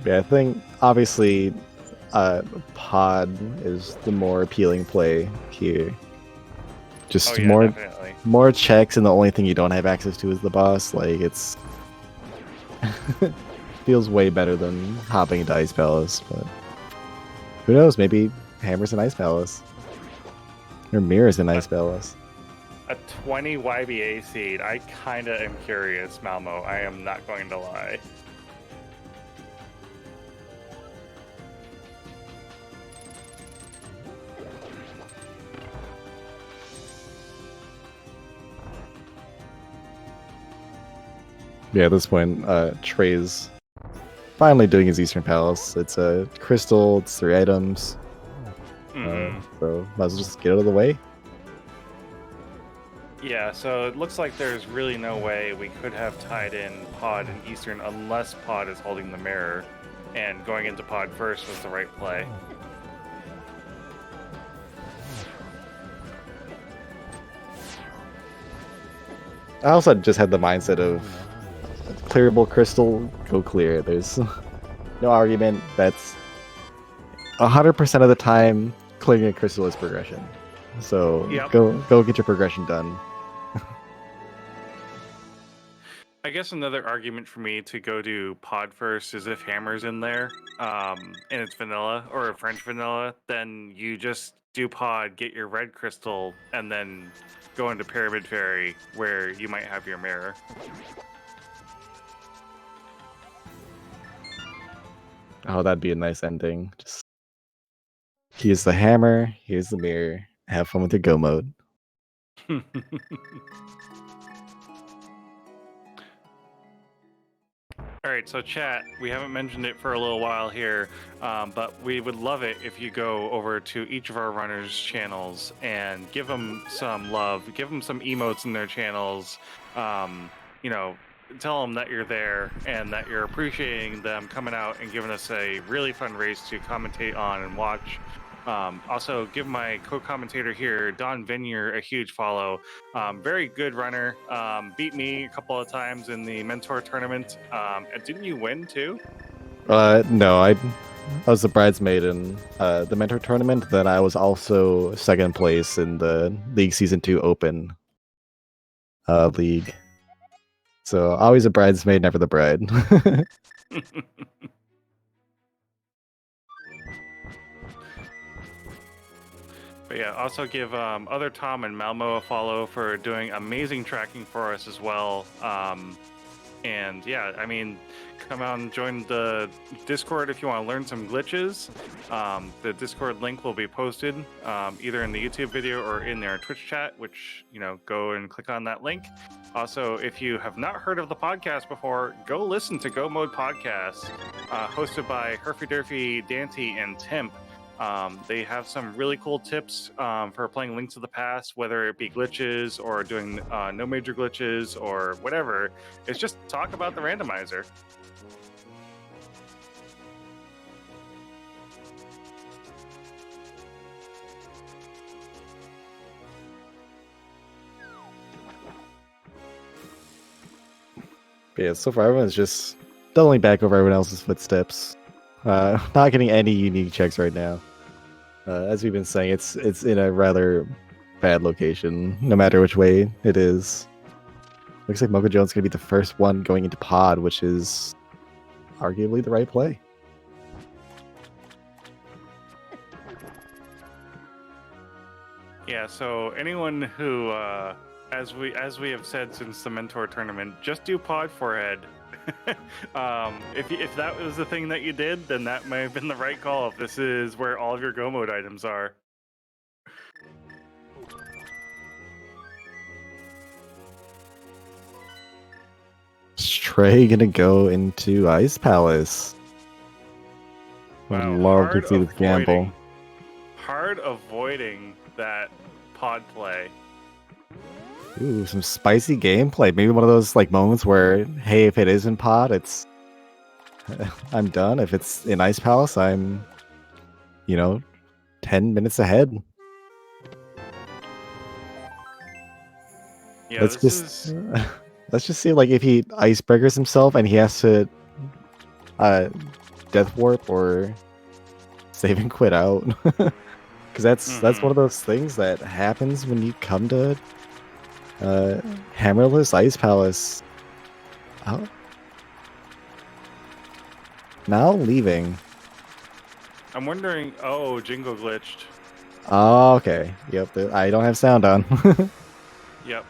Yeah, I think obviously pod is the more appealing play here. Just more checks, and the only thing you don't have access to is the boss. Like, it's feels way better than hopping into Ice Palace, but who knows? Maybe Hammer's in Ice Palace, or Mirror's in Ice Palace. A 20 YBA seed. I kinda am curious, Malmo. I am not going to lie. Yeah, at this point, Trey's finally doing his Eastern Palace. It's a crystal, it's 3 items. So might as well just get out of the way. Yeah, so it looks like there's really no way we could have tied in Pod and Eastern unless Pod is holding the mirror, and going into Pod first was the right play. I also just had the mindset of clearable crystal, go clear. There's no argument. That's 100% of the time clearing a crystal is progression. So Yep. go get your progression done. I guess another argument for me to go to Pod first is if Hammer's in there, and it's vanilla or French vanilla, then you just do Pod, get your red crystal, and then go into Pyramid Fairy where you might have your mirror. Oh, that'd be a nice ending. Just here's the hammer, here's the mirror. Have fun with your go mode. All right, so chat, we haven't mentioned it for a little while here, but we would love it if you go over to each of our runners' channels and give them some love, give them some emotes in their channels, you know, tell them that you're there and that you're appreciating them coming out and giving us a really fun race to commentate on and watch. Also, give my co-commentator here, Dawnvenure, a huge follow. Very good runner. Beat me a couple of times in the mentor tournament. And didn't you win too? No, I was the bridesmaid in the mentor tournament. Then I was also second place in the League Season 2 Open League. So always a bridesmaid, never the bride. But yeah, also give otherTom and Malmo a follow for doing amazing tracking for us as well. And yeah, I mean, come out and join the Discord if you want to learn some glitches. The Discord link will be posted either in the YouTube video or in their Twitch chat, which, you know, go and click on that link. Also, if you have not heard of the podcast before, go listen to Go Mode Podcast, hosted by Herfy Durfy, Dante, and Temp. They have some really cool tips for playing Link to the Past, whether it be glitches or doing no major glitches or whatever. It's just talk about the randomizer. But yeah, so far everyone's just doubling back over everyone else's footsteps. Not getting any unique checks right now. As we've been saying, it's in a rather bad location, no matter which way it is. Looks like mochajones gonna be the first one going into pod, which is arguably the right play. Yeah, so anyone who, as we have said since the mentor tournament, just do pod forehead. If that was the thing that you did, then that may have been the right call. If this is where all of your go mode items are. Is Trey gonna go into Ice Palace? I'd love to see this gamble. Hard avoiding that pod play. Ooh, some spicy gameplay. Maybe one of those like moments where, hey, if it is in pod, it's I'm done. If it's in Ice Palace, I'm, 10 minutes ahead. Yeah, let's just see like if he icebreakers himself and he has to death warp or save and quit out. Because that's one of those things that happens when you come to Hammerless Ice Palace. Oh. Now leaving. I'm wondering. Oh, Jingle glitched. Oh, okay. Yep. I don't have sound on. Yep.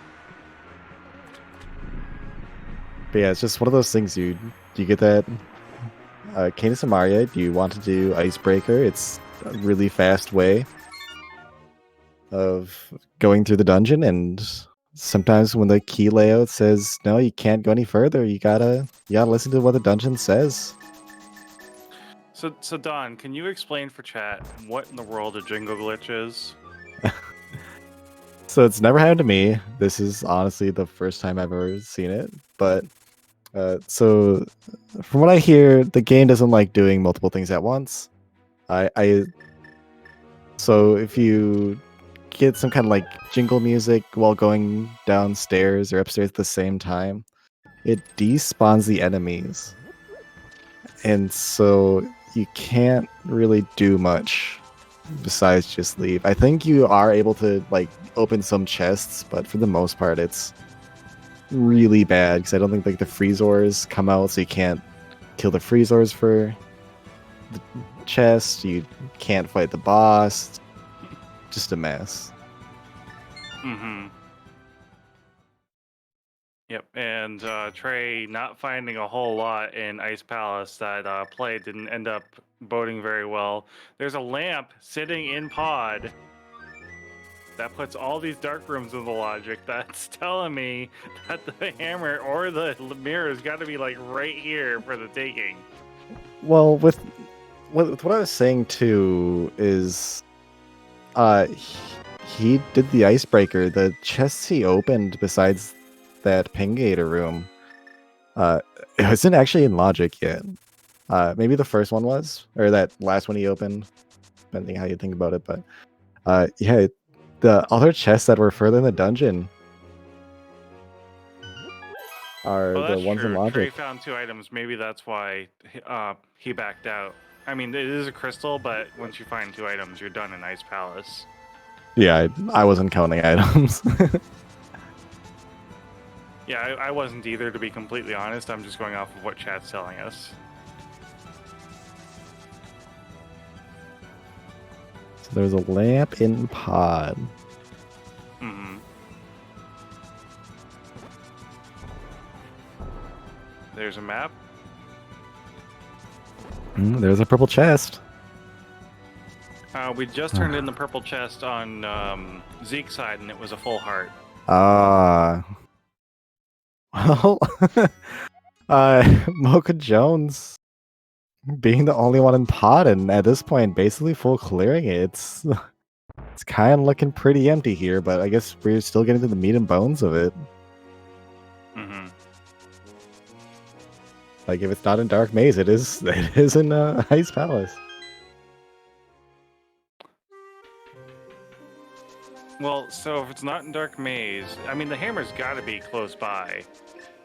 But yeah, it's just one of those things. You get that. Canis and Maria, do you want to do Icebreaker? It's a really fast way of going through the dungeon, and sometimes when the key layout says no, you can't go any further, you gotta listen to what the dungeon says. So Don, can you explain for chat what in the world a jingle glitch is? So it's never happened to me. This is honestly the first time I've ever seen it. But so from what I hear, the game doesn't like doing multiple things at once. So if you get some kind of like jingle music while going downstairs or upstairs at the same time, it despawns the enemies. And so you can't really do much besides just leave. I think you are able to like open some chests, but for the most part it's really bad because I don't think like the freezors come out, so you can't kill the freezors for the chest. You can't fight the boss. Just a mess. Mm-hmm. Yep, and Trey not finding a whole lot in Ice Palace. That play didn't end up boding very well. There's a lamp sitting in pod that puts all these dark rooms in the logic. That's telling me that the hammer or the mirror has got to be like right here for the taking. Well, with what I was saying too is, he did the icebreaker. The chests he opened besides that Pingator room, it wasn't actually in logic yet. Maybe the first one was, or that last one he opened, depending how you think about it. But yeah, the other chests that were further in the dungeon are Well, the that's ones in true. Trey logic. found 2 items. Maybe that's why he backed out. I mean, it is a crystal, but once you find 2 items, you're done in Ice Palace. Yeah, I wasn't counting items. Yeah, I wasn't either, to be completely honest. I'm just going off of what chat's telling us. So there's a lamp in pod. Mm-hmm. There's a map. There's a purple chest. We just turned in the purple chest on Zeke's side, and it was a full heart. Well, Mocha Jones being the only one in pod, and at this point, basically full clearing it. It's kind of looking pretty empty here, but I guess we're still getting to the meat and bones of it. Mm-hmm. Like, if it's not in Dark Maze, it is in Ice Palace. Well, so if it's not in Dark Maze, I mean, the hammer's got to be close by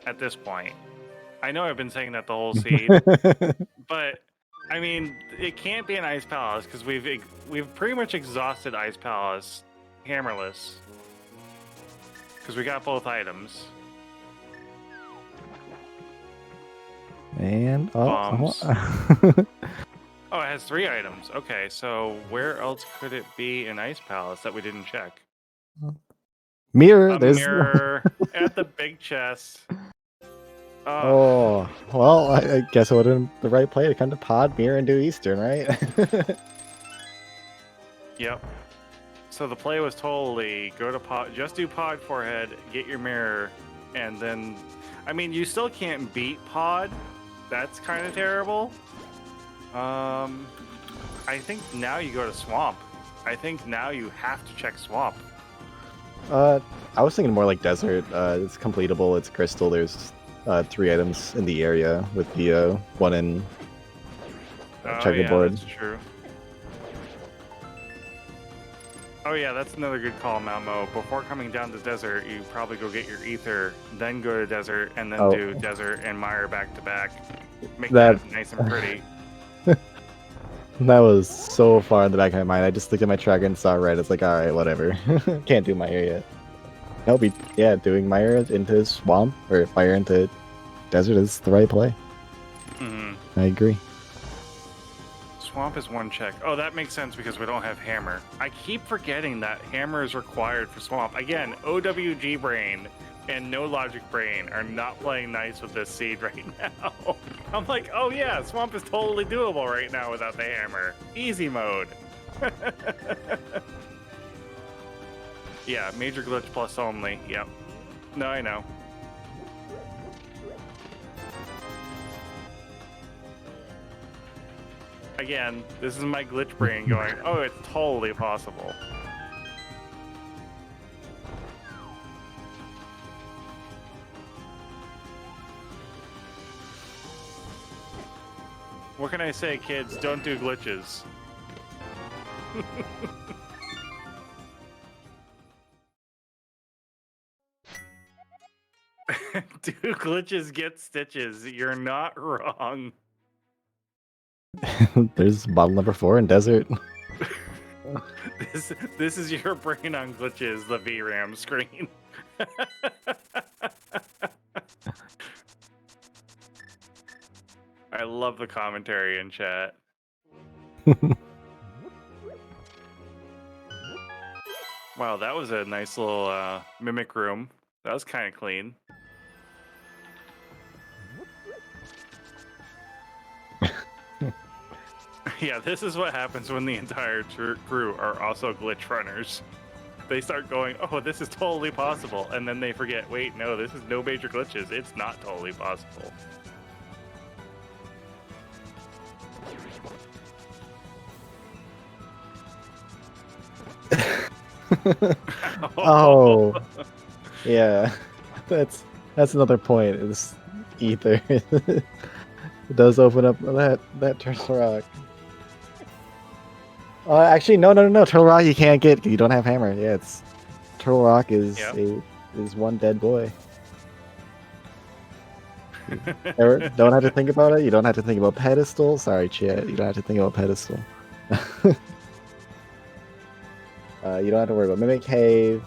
at this point. I know I've been saying that the whole seed, but I mean, it can't be an Ice Palace because we've pretty much exhausted Ice Palace hammerless because we got both items. And Bombs. Oh, it has 3 items. Okay, so where else could it be in Ice Palace that we didn't check? Mirror. A There's mirror at the big chest. Oh, well, I guess it would have been the right play to come to pod, mirror, and do Eastern, right? Yep. So the play was totally go to pod, just do pod forehead, get your mirror, and then, I mean, you still can't beat pod. That's kind of terrible. I think now you go to swamp. I think now you have to check swamp. I was thinking more like desert. It's completable. It's crystal. There's 3 items in the area with the one in checkerboard. Yeah, that's true. Oh yeah, that's another good call, Malmo. Before coming down the desert, you probably go get your ether, then go to desert, and then do desert and mire back to back. Make that nice and pretty. That was so far in the back of my mind. I just looked at my tracker and saw red. It's like, all right, whatever. Can't do Mire yet. Nope, yeah, doing Mire into swamp or Mire into desert is the right play. Mm-hmm. I agree. Swamp is 1 check. Oh, that makes sense because we don't have hammer. I keep forgetting that hammer is required for swamp. Again, OWG brain and no logic brain are not playing nice with this seed right now. I'm like, oh yeah, swamp is totally doable right now without the hammer. Easy mode. Yeah, major glitch plus only. Yep. No, I know. Again, this is my glitch brain going, oh, it's totally possible. What can I say, kids? Don't do glitches. Do glitches get stitches? You're not wrong. There's bottle number 4 in desert. This is your brain on glitches, the VRAM screen. I love the commentary in chat. Wow, that was a nice little mimic room. That was kind of clean. Yeah, this is what happens when the entire crew are also glitch runners. They start going, oh, this is totally possible. And then they forget, wait, no, this is no major glitches. It's not totally possible. Oh, yeah, that's another point. Is ether. It does open up that turtle rock. Actually, no. Turtle rock you can't get. You don't have hammer. Yeah, it's turtle rock is is one dead boy. Don't have to think about it. You don't have to think about pedestal. Sorry, chat. You don't have to think about pedestal. You don't have to worry about Mimic Cave.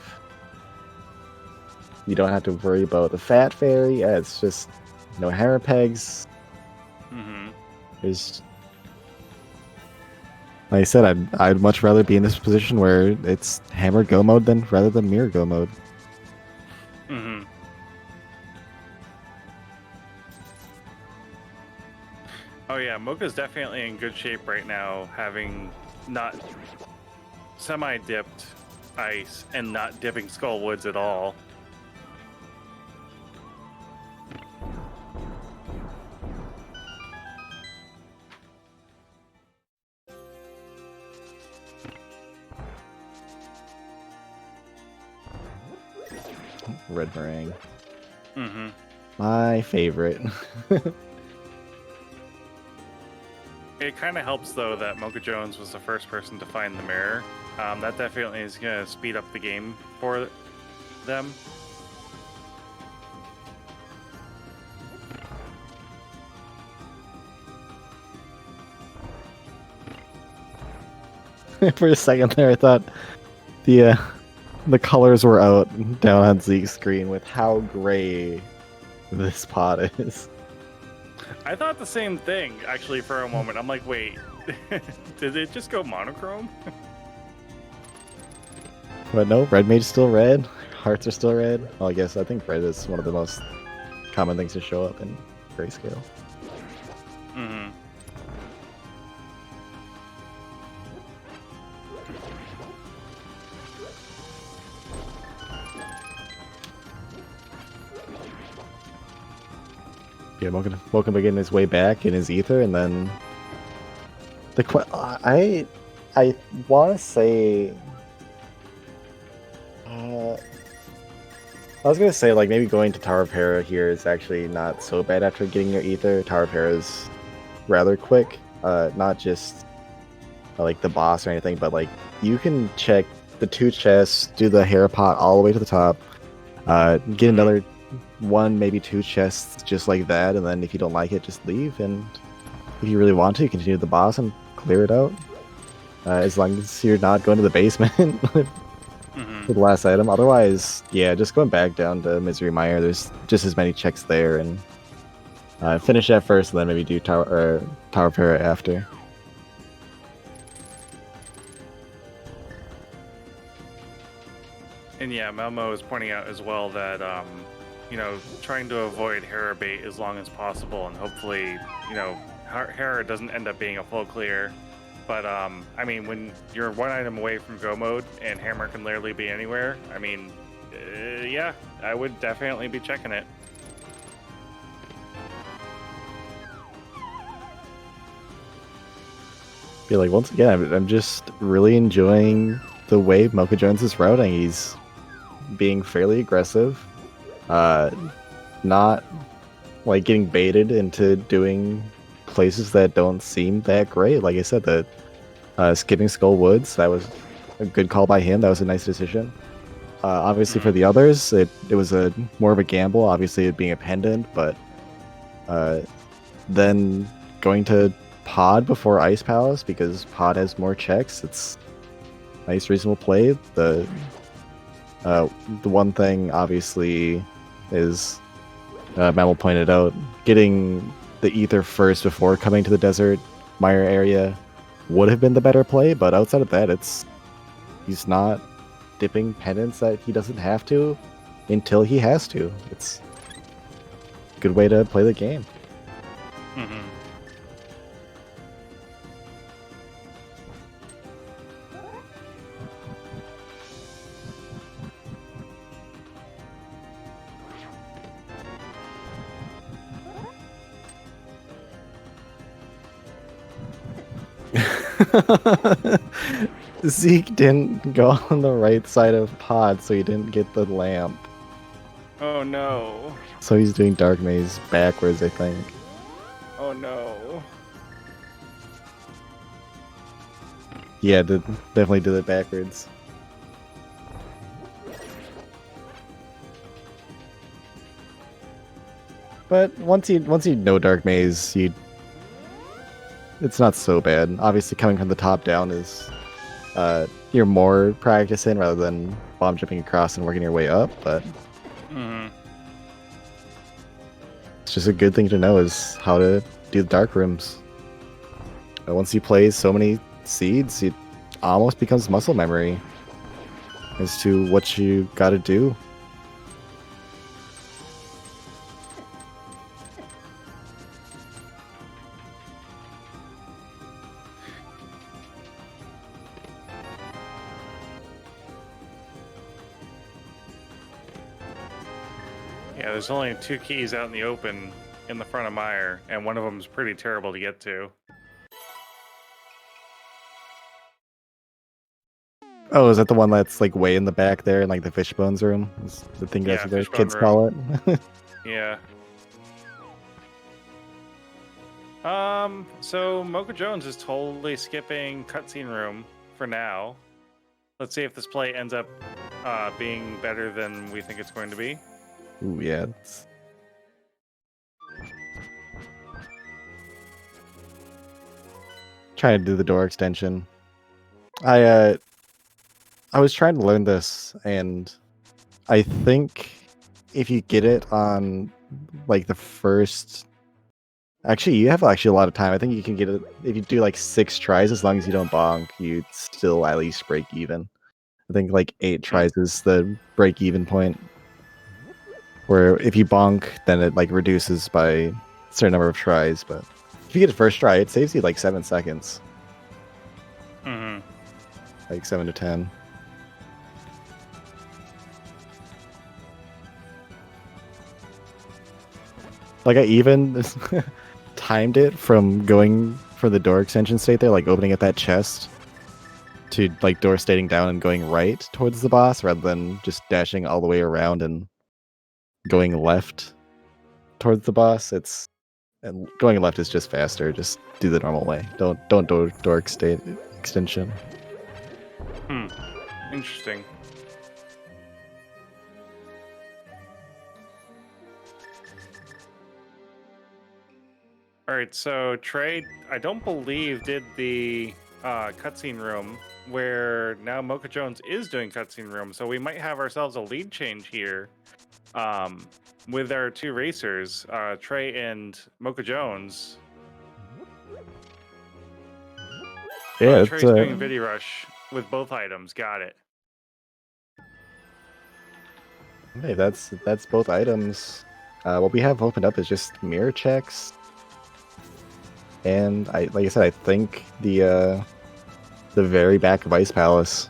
You don't have to worry about the Fat Fairy. Yeah, it's just no hammer pegs. There's, like I said, I'd much rather be in this position where it's hammer go mode rather than mirror go mode. Oh yeah, Mocha's definitely in good shape right now, having not semi-dipped ice and not dipping Skull Woods at all. Red meringue. My favorite. It kind of helps, though, that Mocha Jones was the first person to find the mirror. That definitely is going to speed up the game for them. For a second there, I thought the colors were out down on Zeke's screen with how gray this pot is. I thought the same thing, actually, for a moment. I'm like, wait, did it just go monochrome? But no, red mage's still red. Hearts are still red. Well, I think red is one of the most common things to show up in grayscale. Yeah, Mocha getting his way back in his ether, and then I want to say I was gonna say like maybe going to Tower of Hera here is actually not so bad after getting your ether. Tower of Hera is rather quick, not just like the boss or anything, but like you can check the 2 chests, do the Hera pot all the way to the top, get another 1, maybe 2 chests just like that, and then if you don't like it, just leave. And if you really want to, continue the boss and clear it out. As long as you're not going to the basement for the last item. Otherwise, yeah, just going back down to Misery Mire. There's just as many checks there, and finish that first, and then maybe do Tower of Hera after. And yeah, Malmo is pointing out as well that, you know, trying to avoid Hera bait as long as possible, and hopefully, you know, Hera doesn't end up being a full clear. But I mean, when you're one item away from go mode and hammer can literally be anywhere, I mean, yeah, I would definitely be checking it. Be like, once again, I'm just really enjoying the way mochajones is routing. He's being fairly aggressive, not like getting baited into doing places that don't seem that great. Like I said, the skipping Skull Woods, that was a good call by him. That was a nice decision. Obviously, for the others, it was a more of a gamble. Obviously, it being a pendant, but then going to Pod before Ice Palace because Pod has more checks. It's nice, reasonable play. The one thing obviously is Mammal pointed out getting the ether first before coming to the desert mire area would have been the better play. But outside of that, he's not dipping pendants that he doesn't have to until he has to. It's a good way to play the game. Mm-hmm. Zeke didn't go on the right side of Pod, so he didn't get the lamp. Oh no. So he's doing Dark Maze backwards, I think. Oh no. Yeah, definitely did it backwards. But once you know Dark Maze, it's not so bad. Obviously, coming from the top down is you're more practicing rather than bomb jumping across and working your way up. But it's just a good thing to know is how to do the dark rooms. Once you play so many seeds, it almost becomes muscle memory as to what you got to do. Yeah, there's only 2 keys out in the open in the front of Mire, and one of them is pretty terrible to get to. Oh, is that the one that's like way in the back there in like the fishbones room? Is the thing Yeah, that's what the fishbone kids room. call it? Yeah. So mochajones is totally skipping cutscene room for now. Let's see if this play ends up being better than we think it's going to be. Ooh, yeah. Trying to do the door extension. I was trying to learn this, and I think if you get it on like the first, actually you have a lot of time. I think you can get it if you do like 6 tries. As long as you don't bonk, you still at least break even. I think like 8 tries is the break even point. Where if you bonk, then it like reduces by a certain number of tries. But if you get it first try, it saves you like 7 seconds. Like 7 to 10. Like I even timed it from going for the door extension state there, like opening at that chest, to like door stating down and going right towards the boss rather than just dashing all the way around and going left towards the boss. And going left is just faster. Just do the normal way. Don't do door extension. Interesting. All right, so Trey, I don't believe did the cutscene room where now mochajones is doing cutscene room, so we might have ourselves a lead change here with our 2 racers, Trey and mochajones. Yeah, Trey's doing Video Rush with both items. Got it. Hey, that's both items. What we have opened up is just mirror checks. and like I said, I think the very back of Ice Palace,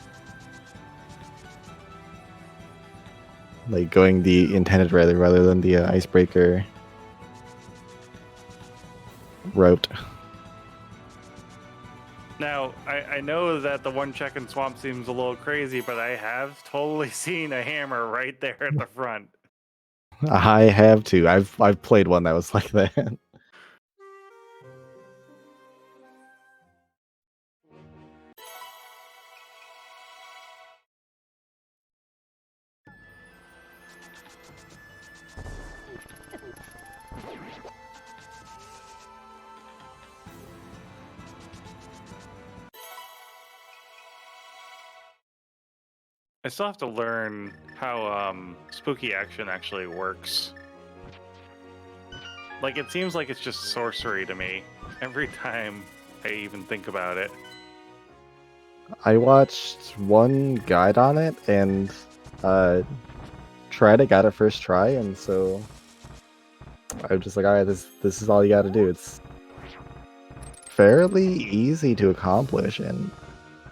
like going the intended rather than the icebreaker route. Now, I know that the one check in swamp seems a little crazy, but I have totally seen a hammer right there at the front. I have too. I've played one that was like that. I still have to learn how spooky action actually works. Like, it seems like it's just sorcery to me every time I even think about it. I watched one guide on it and tried it, got it first try, and so I was just like, all right, this is all you got to do. It's fairly easy to accomplish, and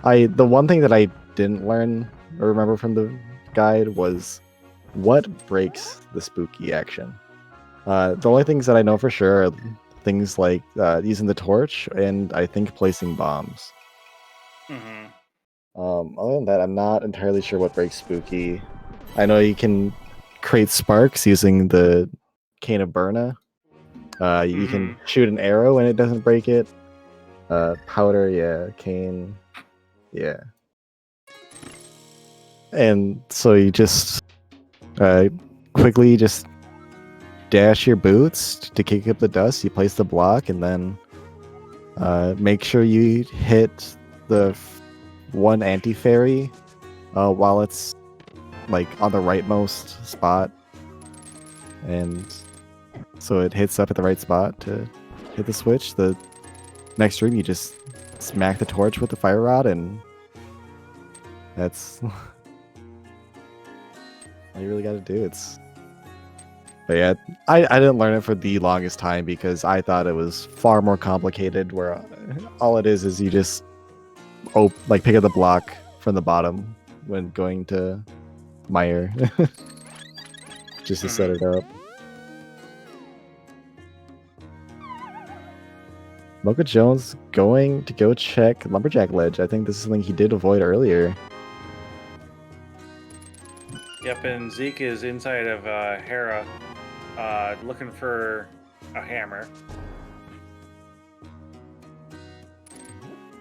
the one thing that I didn't learn or remember from the guide was what breaks the spooky action. The only things that I know for sure are things like using the torch and I think placing bombs. Mm-hmm. Other than that, I'm not entirely sure what breaks spooky. I know you can create sparks using the Cane of Burna. You can shoot an arrow and it doesn't break it. Powder, yeah. Cane, yeah. And so you just quickly just dash your boots to kick up the dust. You place the block and then make sure you hit the one anti-fairy while it's like on the rightmost spot, and so it hits up at the right spot to hit the switch. The next room you just smack the torch with the fire rod, and that's all you really got to do. But yeah, I didn't learn it for the longest time because I thought it was far more complicated, where all it is you just pick up the block from the bottom when going to Mire just to set it up. Mocha Jones going to go check Lumberjack Ledge. I think this is something he did avoid earlier. Yep, and Zeke is inside of Hera, looking for a hammer.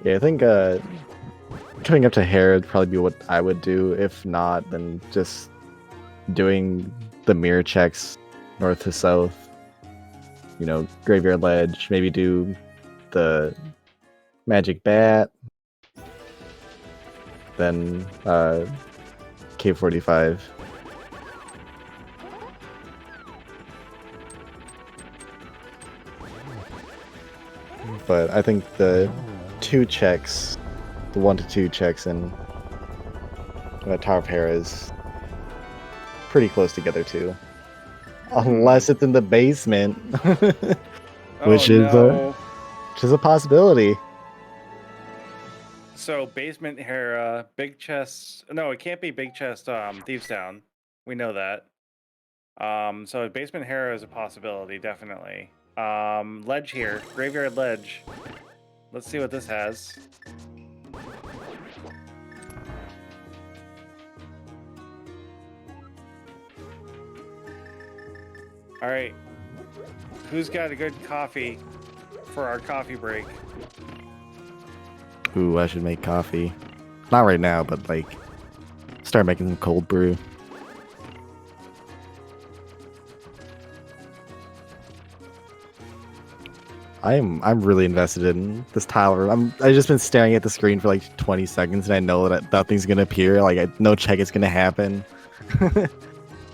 Yeah, I think coming up to Hera would probably be what I would do. If not, then just doing the mirror checks north to south. You know, Graveyard Ledge, maybe do the Magic Bat, then K45. But I think the 2 checks, the 1 to 2 checks in Tower of Hera is pretty close together too. Unless it's in the basement, which is a possibility. So basement Hera, big chest. No, it can't be big chest. Thieves Town. We know that. So basement Hera is a possibility, definitely. Ledge here, Graveyard Ledge. Let's see what this has. All right, who's got a good coffee for our coffee break? Ooh, I should make coffee. Not right now, but like start making some cold brew. I'm really invested in this tile room. I've just been staring at the screen for like 20 seconds, and I know that nothing's gonna appear. Like no check is gonna happen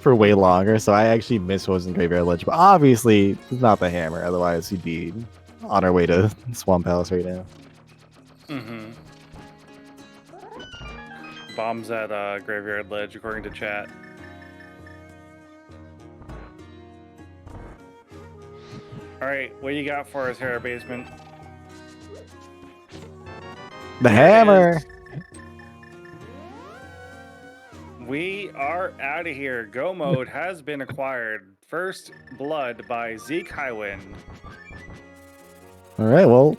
for way longer. So I actually missed what was in Graveyard Ledge, but obviously it's not the hammer. Otherwise, we'd be on our way to Swamp Palace right now. Bombs at Graveyard Ledge, according to chat. All right, what do you got for us here, basement? The There it hammer! is. We are out of here. Go mode has been acquired. First blood by ZekeHighwind. Alright, well,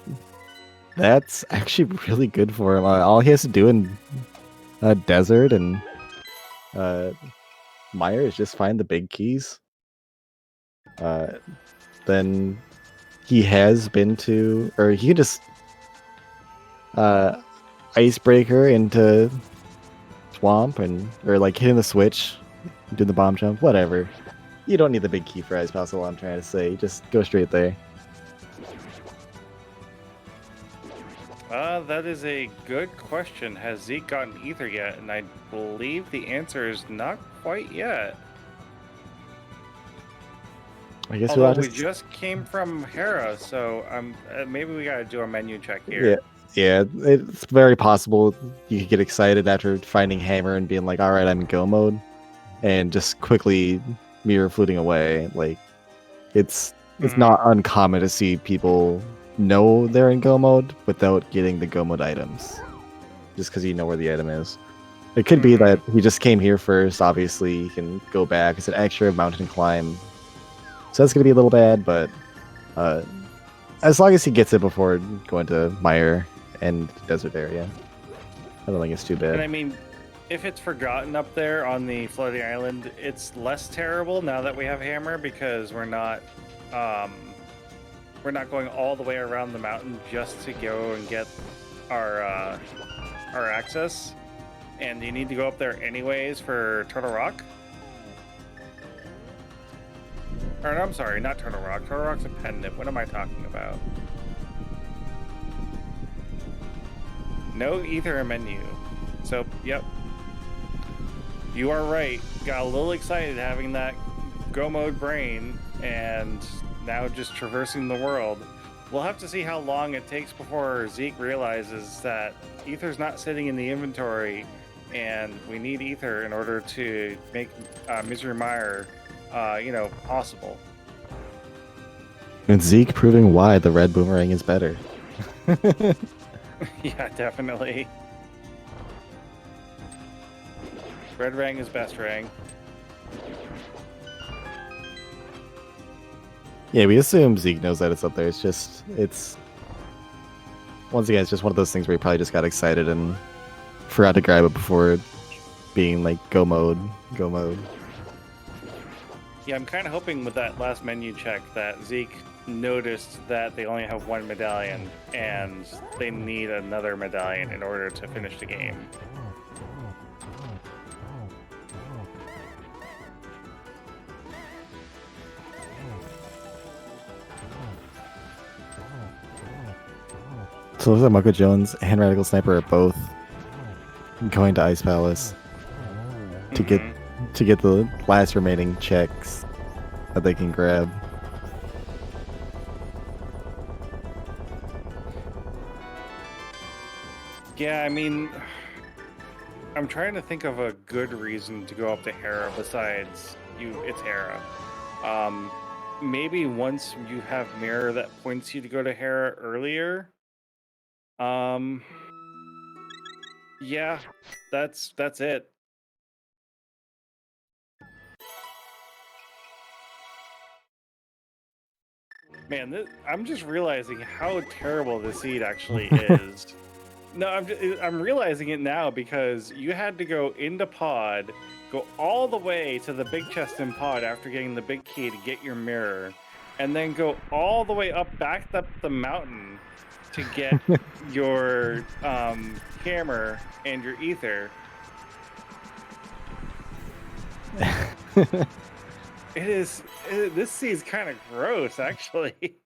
that's actually really good for him. All he has to do in Desert and Mire is just find the big keys. Then he has been to, or he can just icebreaker into swamp or like hitting the switch, doing the bomb jump, whatever. You don't need the big key for ice pass. All I'm trying to say, just go straight there. That is a good question. Has Zeke gotten ether yet? And I believe the answer is not quite yet. I guess Although we'll we just came from Hera, so maybe we gotta do a menu check here. Yeah. Yeah, it's very possible you could get excited after finding Hammer and being like, all right, I'm in go mode, and just quickly mirror fluting away. Like, it's not uncommon to see people know they're in go mode without getting the go mode items, just because you know where the item is. It could be that he just came here first. Obviously, he can go back. It's an extra mountain climb, so that's gonna be a little bad. But as long as he gets it before going to Mire and desert area, I don't think it's too bad. And I mean, if it's forgotten up there on the floating island, it's less terrible now that we have Hammer because we're not going all the way around the mountain just to go and get our access. And you need to go up there anyways for Turtle Rock. Or no, I'm sorry, not Turtle Rock. Turtle Rock's a pendant. What am I talking about? No ether menu. So, yep. You are right. Got a little excited having that go mode brain and now just traversing the world. We'll have to see how long it takes before Zeke realizes that ether's not sitting in the inventory and we need ether in order to make Misery Mire, possible. And Zeke proving why the red boomerang is better. Yeah, definitely. Red rang is best rang. Yeah, we assume Zeke knows that it's up there. Once again, it's just one of those things where he probably just got excited and forgot to grab it before being like, go mode. Yeah, I'm kind of hoping with that last menu check that Zeke noticed that they only have one medallion and they need another medallion in order to finish the game. So it looks like mochajones and RadicalSniper are both going to Ice Palace to get the last remaining checks that they can grab. Yeah, I mean, I'm trying to think of a good reason to go up to Hera besides it's Hera. Maybe once you have mirror that points you to go to Hera earlier. Yeah, that's it. Man, I'm just realizing how terrible the seed actually is. No, I'm realizing it now because you had to go into pod, go all the way to the big chest in pod after getting the big key to get your mirror, and then go all the way back up the mountain to get your hammer and your ether. This seed's kind of gross, actually.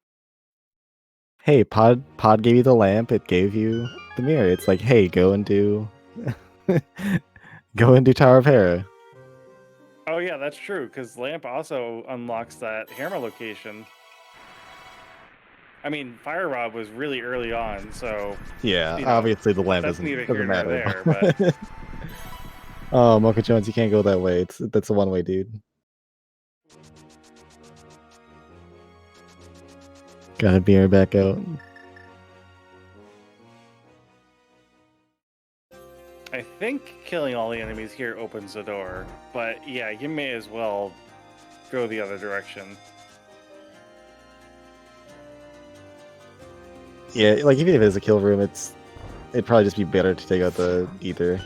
Hey, pod gave you the lamp. It gave you the mirror. It's like, hey, go and do Tower of Hera. Oh yeah, that's true. Because lamp also unlocks that hammer location. I mean, Fire Rod was really early on, so yeah. Obviously, the lamp that's neither doesn't here nor matter. there. But oh, mochajones, you can't go that way. That's a one-way, dude. Gotta beer back out. I think killing all the enemies here opens the door, but yeah, you may as well go the other direction. Yeah, like even if it's a kill room, it'd probably just be better to take out the ether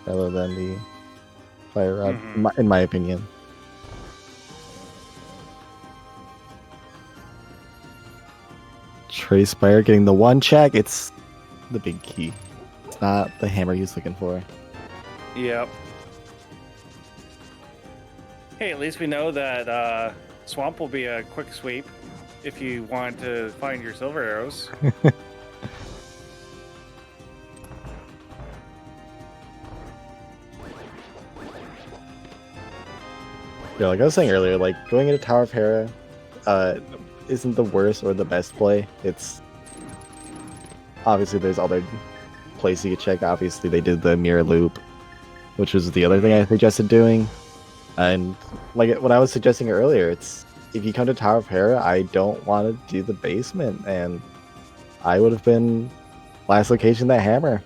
rather than the fire rod, in my opinion. TreySpyre getting the one check. It's the big key. It's not the hammer he's looking for. Yep. Hey, at least we know that Swamp will be a quick sweep if you want to find your silver arrows. Yeah, like I was saying earlier, like going into Tower of Hera isn't the worst or the best play. It's obviously there's other places you could check. Obviously they did the mirror loop, which was the other thing I suggested doing. And like what I was suggesting earlier, it's if you come to Tower of Hera, I don't want to do the basement, and I would have been last location that hammer.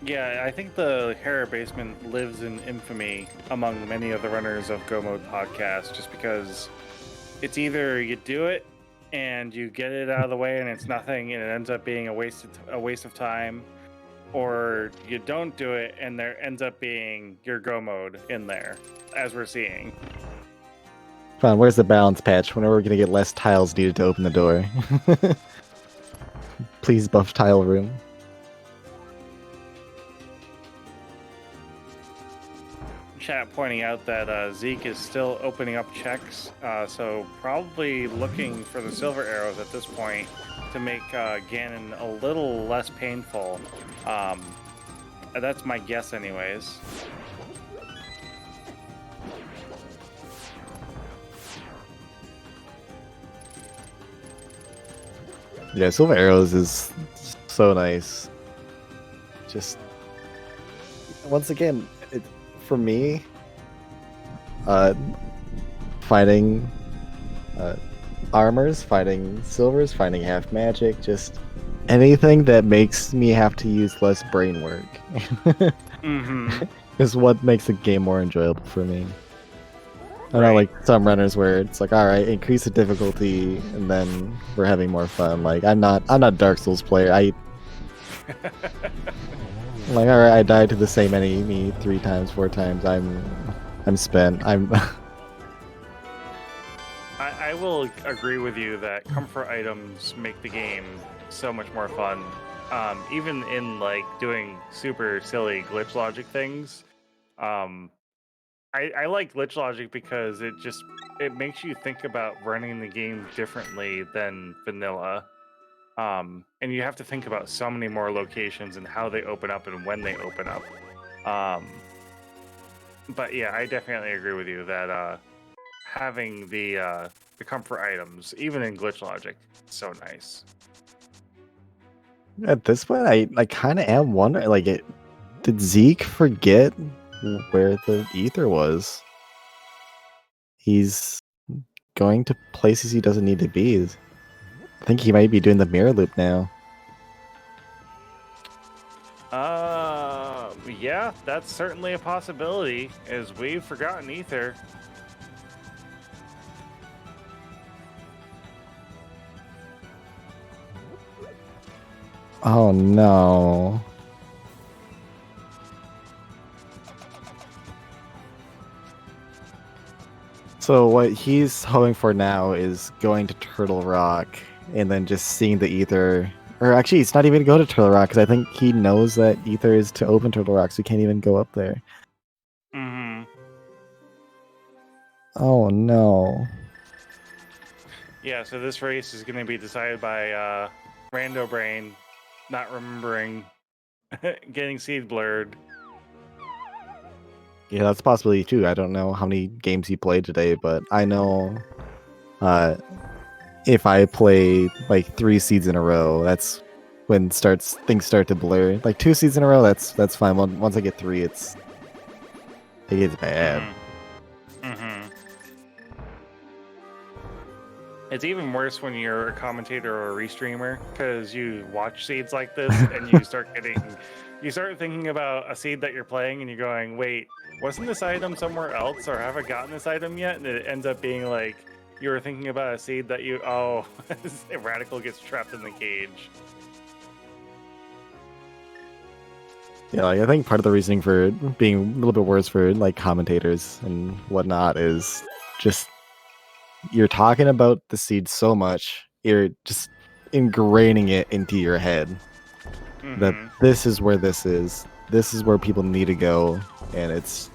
Yeah, I think the Hera basement lives in infamy among many of the runners of Go Mode podcast, just because it's either you do it and you get it out of the way and it's nothing and it ends up being a waste of time, or you don't do it and there ends up being your Go Mode in there, as we're seeing. Come on, where's the balance patch? When are we gonna get less tiles needed to open the door? Please buff tile room. Chat pointing out that Zeke is still opening up checks, so probably looking for the silver arrows at this point to make Ganon a little less painful. That's my guess anyways. Yeah, silver arrows is so nice. Just once again, for me, fighting armors, fighting silvers, fighting half magic, just anything that makes me have to use less brain work is what makes the game more enjoyable for me. I know, like some runners where it's like, all right, increase the difficulty, and then we're having more fun. Like I'm not a Dark Souls player. Like, all right, I died to the same enemy 3 times, 4 times. I'm spent. I will agree with you that comfort items make the game so much more fun. Even in like doing super silly glitch logic things. I like glitch logic because it makes you think about running the game differently than vanilla. And you have to think about so many more locations and how they open up and when they open up. But yeah, I definitely agree with you that having the comfort items, even in glitch logic, is so nice. At this point, I kind of am wondering, like, did Zeke forget where the ether was? He's going to places he doesn't need to be. I think he might be doing the mirror loop now. Yeah, that's certainly a possibility, as we've forgotten ether. Oh no. So what he's hoping for now is going to Turtle Rock and then just seeing the ether. Or actually, it's not even going to go to Turtle Rock because I think he knows that ether is to open Turtle Rock, so he can't even go up there. Oh no. Yeah, so this race is going to be decided by Rando Brain not remembering getting seed blurred. Yeah, that's a possibility too. I don't know how many games he played today, but I know if I play like 3 seeds in a row, that's when things start to blur. Like 2 seeds in a row, that's fine. Once I get 3, it gets bad. It's even worse when you're a commentator or a restreamer, because you watch seeds like this and you start thinking about a seed that you're playing and you're going, wait, wasn't this item somewhere else, or have I gotten this item yet? And it ends up being like you were thinking about a seed that Radical gets trapped in the cage. Yeah, like, I think part of the reasoning for it being a little bit worse for like commentators and whatnot is just you're talking about the seed so much, you're just ingraining it into your head that this is where this is where people need to go, and it's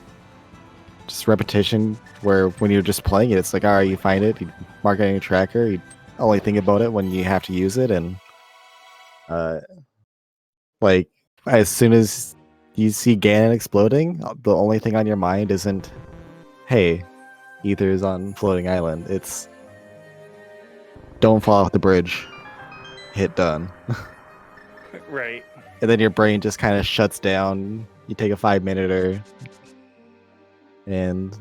just repetition where when you're just playing it, it's like, all right, you find it, you mark it on your tracker, you only think about it when you have to use it, and like as soon as you see Ganon exploding, the only thing on your mind isn't, hey, Ether is on floating island. It's don't fall off the bridge. Hit done. Right. And then your brain just kind of shuts down. You take a 5-minute and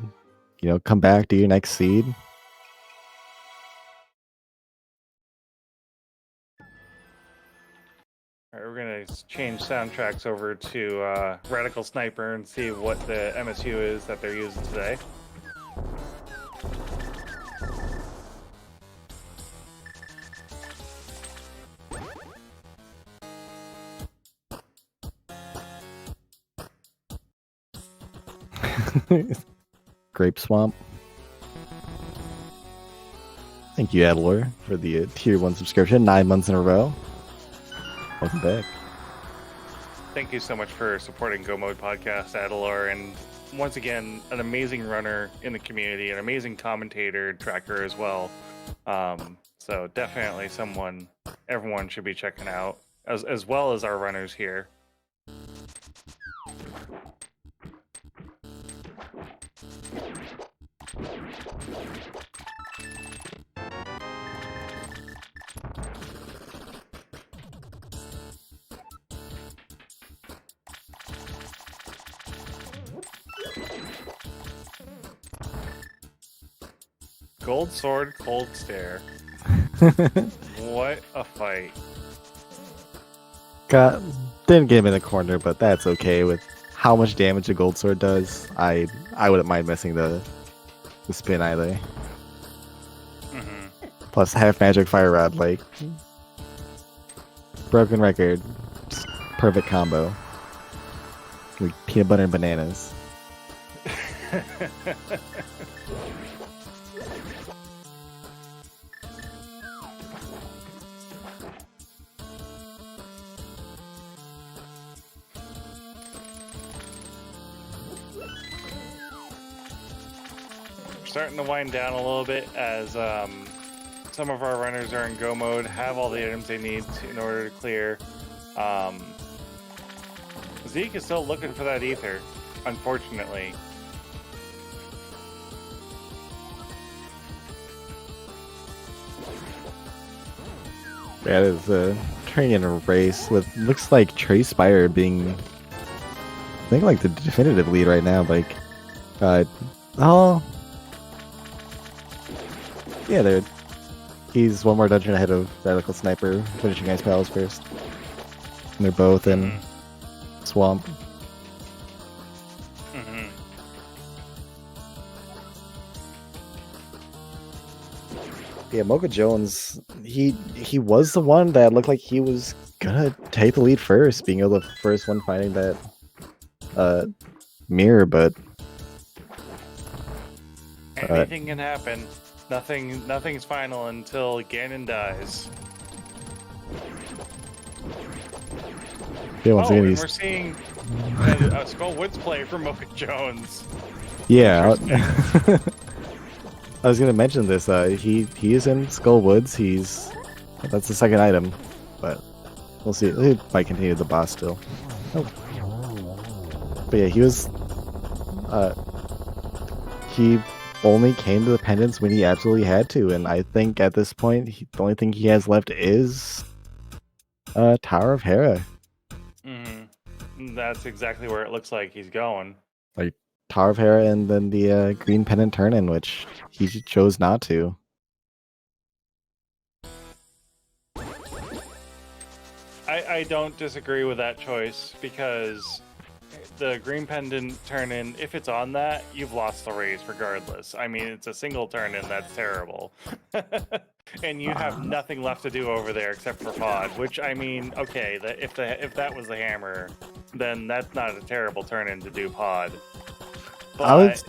come back, do your next seed. All right, we're gonna change soundtracks over to Radical Sniper and see what the MSU is that they're using today. Grape Swamp. Thank you, Adlor, for the tier 1 subscription, 9 months in a row. Welcome back. Thank you so much for supporting Go Mode Podcast, Adalor, and once again, an amazing runner in the community, an amazing commentator, tracker as well. So definitely someone everyone should be checking out, as well as our runners here. Gold sword, cold stare. What a fight. Didn't get him in the corner, but that's okay with how much damage a gold sword does. I wouldn't mind missing the spin either. Plus half magic fire rod, like broken record, just perfect combo. Like peanut butter and bananas. Starting to wind down a little bit as some of our runners are in go mode, have all the items they need in order to clear. Zeke is still looking for that ether, unfortunately. That is training in a race with looks like TreySpyre being, I think, like the definitive lead right now. Like, yeah, he's one more dungeon ahead of Radical Sniper, finishing Ice Palace first. And they're both in Swamp. Yeah, mochajones, he was the one that looked like he was gonna take the lead first, being able to first one finding that mirror, but anything can happen. Nothing's final until Ganon dies. yeah, once again, and we're seeing a Skull Woods play from mochajones. Yeah, I was gonna mention this. He is in Skull Woods. That's the second item, but we'll see. He might continue the boss still. But yeah, he was. He only came to the pendants when he absolutely had to, and I think at this point, the only thing he has left is Tower of Hera. That's exactly where it looks like he's going. Like Tower of Hera, and then the green pendant turn-in, which he chose not to. I don't disagree with that choice because the green pendant turn in, if it's on that, you've lost the race regardless. I mean, it's a single turn in, that's terrible. And you have nothing left to do over there except for pod, which I mean, okay, if that was the hammer, then that's not a terrible turn in to do pod. But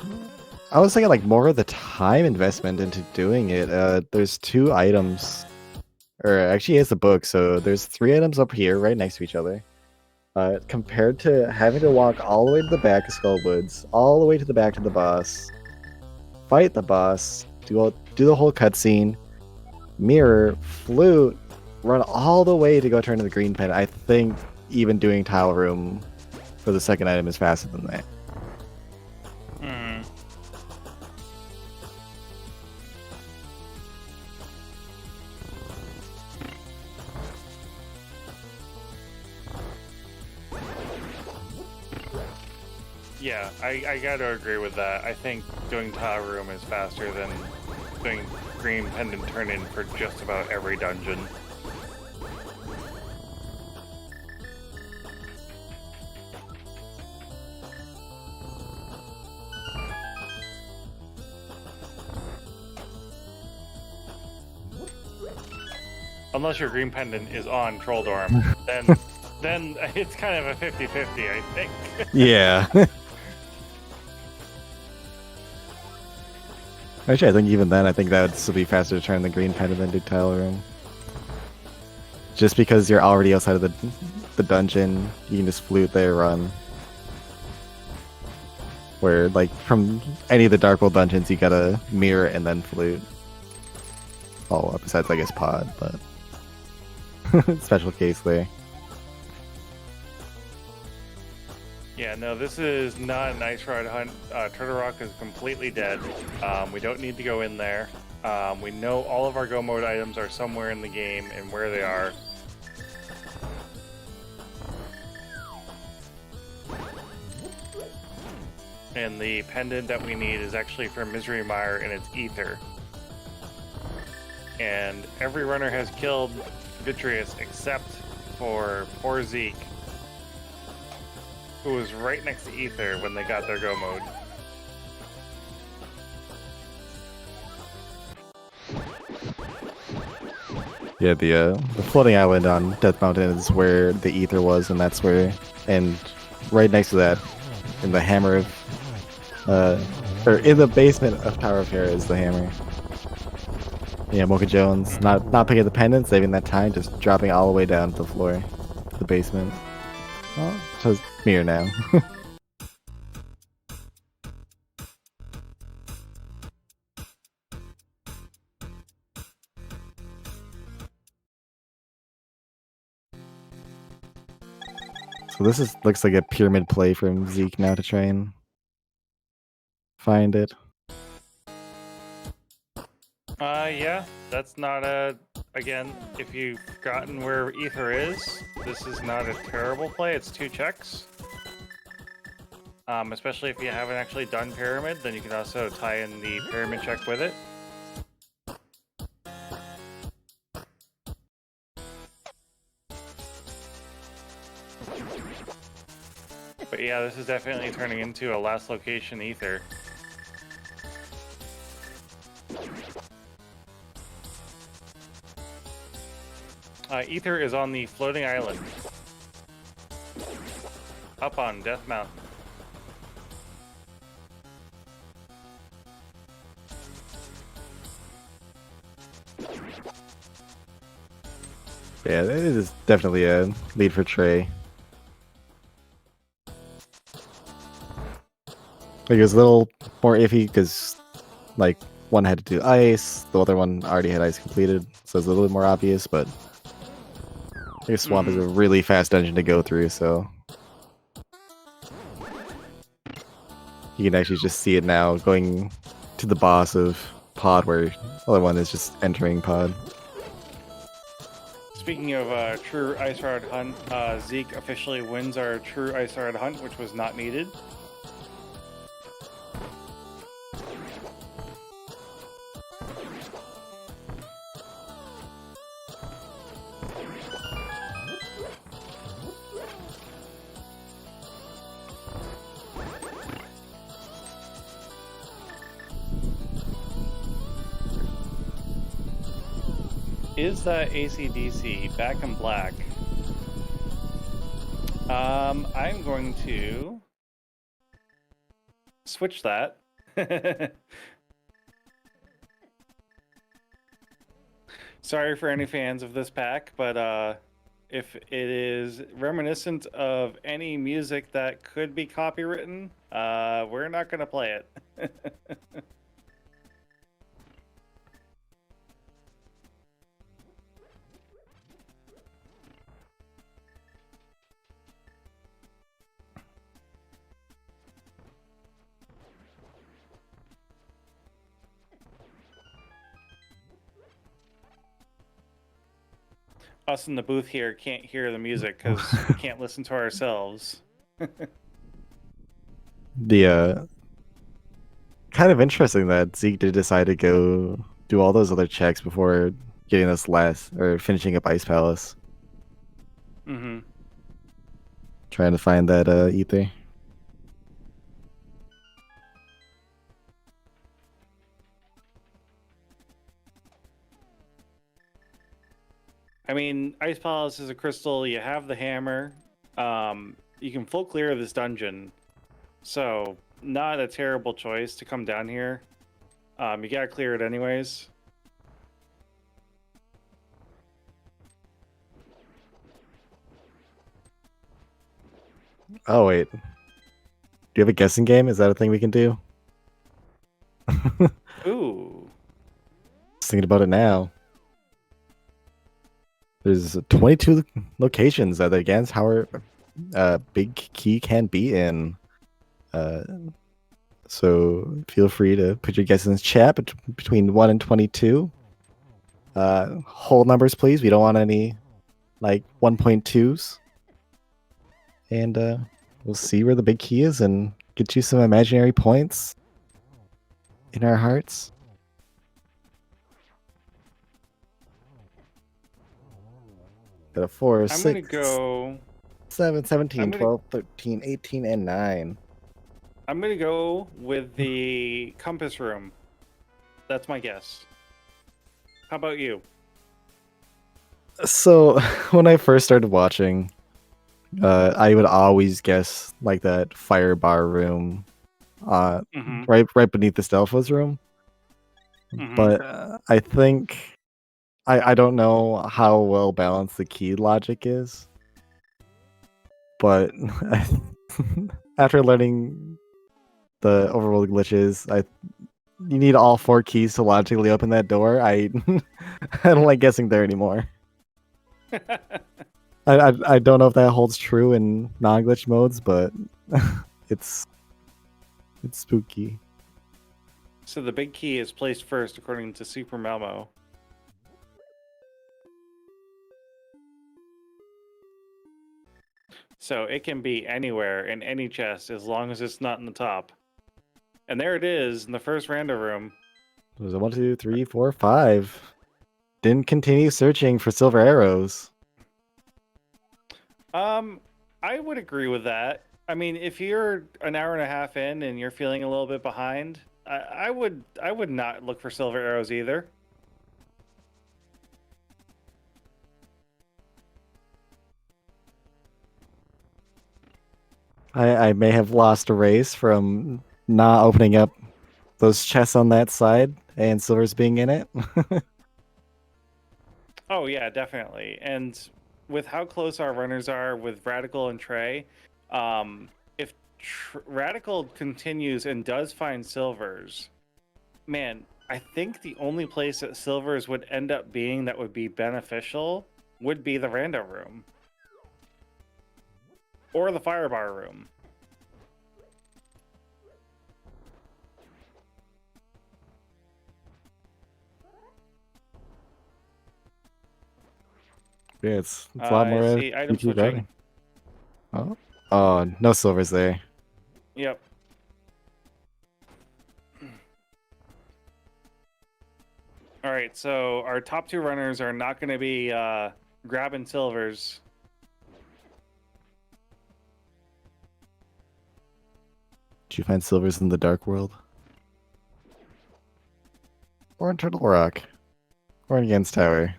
I was thinking like more of the time investment into doing it. There's 2 items, or actually it's a book, so there's 3 items up here right next to each other. Compared to having to walk all the way to the back of Skullwoods, all the way to the back to the boss, fight the boss, do the whole cutscene, mirror, flute, run all the way to go turn to the green pen. I think even doing tile room for the second item is faster than that. Yeah, I gotta agree with that. I think doing tile room is faster than doing green pendant turn in for just about every dungeon. Unless your green pendant is on Troll Dorm, then it's kind of a 50-50, I think. Yeah. Actually, I think even then, I think that would still be faster to turn the green pendant than do tile room. Just because you're already outside of the dungeon, you can just flute there, run. Where, like, from any of the Dark World dungeons, you gotta mirror and then flute. Oh, besides, I guess, pod, but... special case there. Yeah, no, this is not an ice rod hunt. Turtle Rock is completely dead. We don't need to go in there. We know all of our go mode items are somewhere in the game and where they are. And the pendant that we need is actually from Misery Mire and it's Ether. And every runner has killed Vitreous except for poor Zeke, who was right next to Ether when they got their go mode. Yeah, the floating island on Death Mountain is where the Ether was, and that's where, and right next to that, in the hammer of, or in the basement of Tower of Terror is the hammer. Yeah, Mochajones, not picking the pendant, saving that time, just dropping all the way down to the floor, to the basement. Well, so it's mirror now. So this looks like a pyramid play from Zeke now to try and find it. Yeah, that's not a... Again, if you've forgotten where Ether is, this is not a terrible play. It's 2 checks. Especially if you haven't actually done Pyramid, then you can also tie in the Pyramid check with it. But yeah, this is definitely turning into a last location Ether. Ether is on the floating island. Up on Death Mountain. Yeah, this is definitely a lead for Trey. Like, it was a little more iffy because, like, one had to do ice, the other one already had ice completed, so it's a little bit more obvious, but I guess Swamp is a really fast dungeon to go through, so you can actually just see it now going to the boss of Pod, where the other one is just entering Pod. Speaking of true Ice Rod Hunt, Zeke officially wins our true Ice Rod Hunt, which was not needed. Is that AC/DC back in black? I'm going to switch that. Sorry for any fans of this pack, but if it is reminiscent of any music that could be copywritten, we're not going to play it. Us in the booth here can't hear the music because we can't listen to ourselves. The kind of interesting that Zeke did decide to go do all those other checks before getting this last or finishing up Ice Palace. Mm-hmm. Trying to find that ether. I mean, Ice Palace is a crystal. You have the hammer. You can full clear this dungeon. So, not a terrible choice to come down here. You gotta clear it anyways. Oh wait, do you have a guessing game? Is that a thing we can do? Ooh. Just thinking about it now. There's 22 locations that the Gans Tower big key can be in. So feel free to put your guesses in the chat between 1 and 22. Whole numbers, please. We don't want any like 1.2s. And we'll see where the big key is and get you some imaginary points in our hearts. Got a 4, I'm 6, gonna go 7, 17, I'm gonna- 12, 13, 18, and 9. I'm gonna go with the compass room. That's my guess. How about you? So when I first started watching, I would always guess like that fire bar room, Mm-hmm. right beneath the Stelphos room. Mm-hmm. But I think I don't know how well balanced the key logic is. But after learning the overworld glitches, you need all 4 keys to logically open that door. I don't like guessing there anymore. I don't know if that holds true in non-glitch modes, but it's spooky. So the big key is placed first according to Super Malmo. So it can be anywhere in any chest as long as it's not in the top. And there it is in the first rando room. There's a 1, 2, 3, 4, 5. Didn't continue searching for silver arrows. I would agree with that. I mean, if you're an hour and a half in and you're feeling a little bit behind, I would not look for silver arrows either. I may have lost a race from not opening up those chests on that side and silver's being in it. Oh yeah, definitely. And with how close our runners are with Radical and Trey, if Radical continues and does find silvers, man, I think the only place that silvers would end up being that would be beneficial would be the rando room. Or the firebar room. Yeah, it's a lot more see item GP switching. routing. Oh, no silvers there. Yep. All right, so our top 2 runners are not going to be grabbing silvers. Did you find silvers in the dark world? Or in Turtle Rock? Or in Gans Tower?